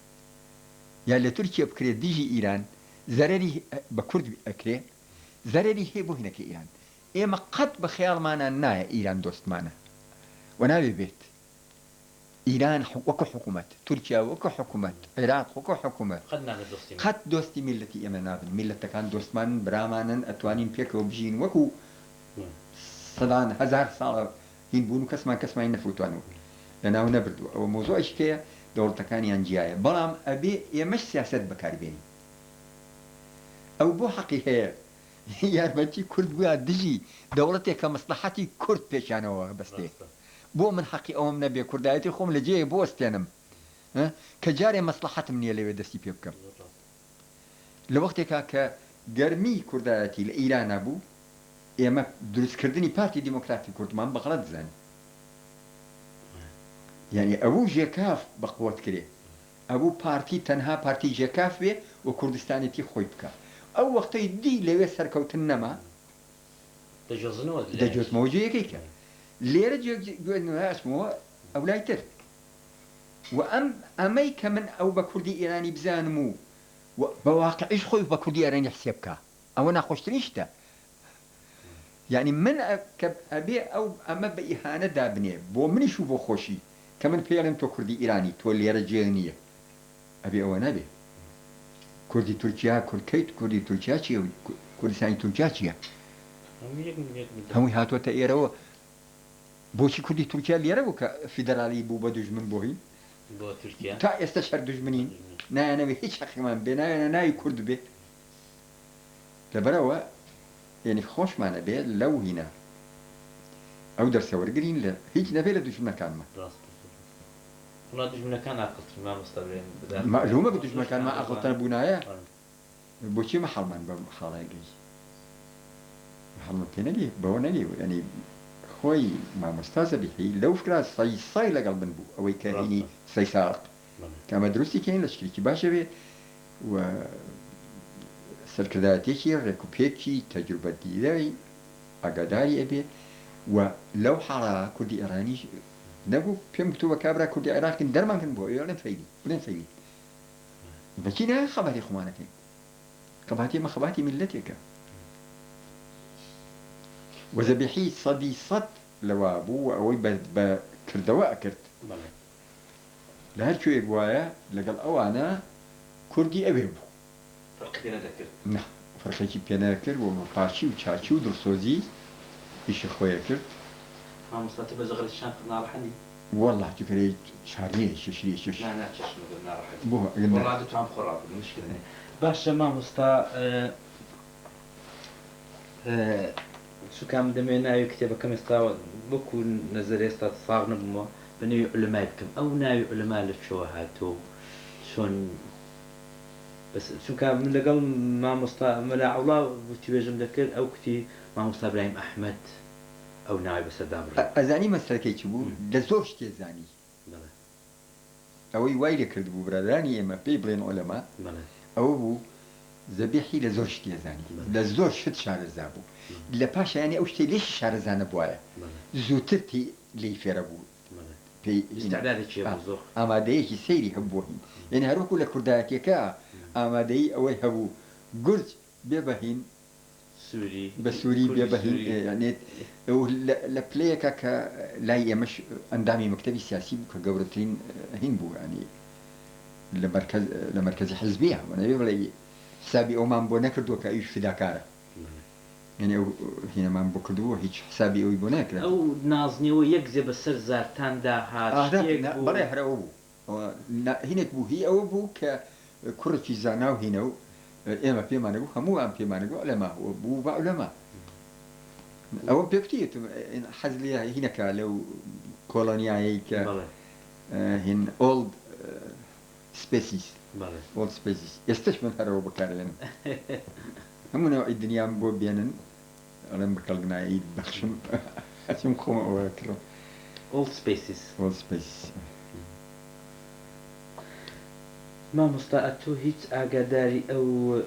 یا لە تورکیا بکرێت دیژی ئیران زەرەری بە کورد ئەکرێ زەرەری هەیە بۆ هینەکە ئیران ئێمە قەت بە خەیاڵمانە نایە ئیران دۆستمانە و ناوێ بێت ئیران وەکو حکوومەت تورکیا وەکو حکوومەت عێراق وەکو حکوومەت قەت دۆستی میلەتی ئێمە نابن میلەتەکان دۆستمان برامانن ئەتوانین پێکەوە بژین وەکو سەدان هەزار ساڵە هین بوون و کەسمان نەفوتوانەوە لەناو نەبردووە ئەوە مۆزۆعشکەیە دەوڵەتەکانیان جیایە بەڵام ئەبێ ئێمەش سیاسەت بەکاربێنین ئەو بۆ حەقی هەیە یارمەتی کورد بووە دژی دەوڵەتێک کە مەسلحەتی کورد پێشانەوە بەستێ بۆ من حەقی ئەوم نەبێ کوردایەتی خۆم لە جێ بۆستێنم کە جارێ مەسلحەتم نییە لەوێ دەستی پێ بکەم لە وەختێکا کە گەرمی کوردایەتی لە ئیرانە بوو ئێمە دروستکردنی پارتی دیموکراتی کوردمان بەغڵەت دەزانین یعنی ئەوە ژێکاف بەقوت کرێ ئەوە پارتی تەنها پارتی ژێکاف بێ و کوردستانێتی خۆی بکە ئەو وەختەی دی لەوێ سەرکەوتن نەما دەجۆزمەوە جێیەکەیکە لێرە گوێنەوەسمەوە ئەو لایتر و ئەمەی کە من ئەو بە کوردی ئێرانی بزانم و بە واقعیش خۆی بە کوردی ئێرانی حسێ بکە ئەوە ناخۆشترین شتە یعنی من ئەبێ ئەو ئەمە بە ئیهانە دابنێ بۆ منیش و بۆ خۆشی کە من پێڵم تۆ کوردی ئیرانی تۆ لێرە جێ نییە ئەبێ ئەوە نەبێ کوردی تورکیا کورکەیت کوردی تورکیا چیە کوردستانی تورکیا چییە هەمووی هاتوۆتە ئێرەوە بۆچی کوردی تورکیا لێرە بوو کە فیدرالی بوو بە دوژمن بۆهین تا ئێستا شەر دوژمنین نایەنەوێ هیچ حەقیمان بێ نایەنە ناوی کورد بێت لەبەرەوە یعنی خۆشمانە بێت لەو هینە ئەو دەرسە وەرگرین لە هیچ نەبێت لە دوژمنەکانمە معلومە بە دوژمنەکانمان ئەقڵتەنە بوونایە بۆچی مەحەڵمان بە خاڵای گەی مەحەڵمە پێ نەگەی بەوە نەگەی ینی خۆی مامۆستا زەبیحی لەو فکرا سای لەگەڵ بن بوو ئەوەی کە هینی سەی ساق کە ئەمە دروستی کەین لە شتێکی باشە بێ و سەرکردایەتێکی ڕێکوپێکی تەجروبە دیرەی ئاگاداری ئەبێ و لەو حاڵا کوردی ئێرانیش نەبوو پێم گوتووە کابرا کوردی عێراقین دەرمانکردن بۆ ئێڵێن فەیلی بڵێن فەیلی بەچی نایە خەباتی خۆمانەکەین خەباتی ئەمە خەباتی میلەتێکە وەزەبیحی سەدی سەد لەوا بوو و ئەوەی بە کردەوە ئەکرد لە هەر کوێک وایە لەگەڵ ئەوانە کوردی ئەوێ بوو فەرقێکی پێ نەکرد و پارچی و چاچی و دڵسۆزی ئیشی خۆیە کرد والله تكري شهرية ششرية شش لا والله توام خراب المشكلة باش ما مستا شو كان دمينا يكتب كم استوى بكون نظرية استاد صارنا بما بني علماء بكم أو ناوي علماء للشوهاتو شون بس شو كان من لقل ما مستا ملا الله بتوجم ذكر أو كتي ما مستا إبراهيم أحمد أو نائب السلام أزاني مسألة كي تبو لزوج تزاني أو يوايل كردبو براداني إما بيبلين علماء أو بو ذبيحي لزوج تزاني لزوج شد شعر زابو لباش يعني أوش تي ليش شعر زان بوايا زوتتي لي فيربو استعداد شيء بزوج أما دايش سيري هبوهين يعني هروكو لكرداتي كا أما داي أوي هبو قرج بيبهين سوري بسوري بيبهين يعني لبلايكا كلاي مش اندامي مكتبي سياسي كجورتين هين بو يعني لمركز حزبيه وانا بيبلي حسابي او مان بو نكردو كايش فداكاره يعني هنا مان بو كردو هيك حسابي او يبو نكر او نازني ويكذب السر زارتان دا هات بري هراو هنا بو هي أو بو ككرة زاناو هنا إما في ما نقول همو أم في ما نقول علماء وبو بعلماء أو بيكتير حزليا هنا كلو كولونيا ك هن old species old species يستشمل هذا وبكارين هم نوع الدنيا بو بينن أنا بكلمنا عيد بخشم أسمع خم وكرو old species ما مستعدتو هيت أقداري أو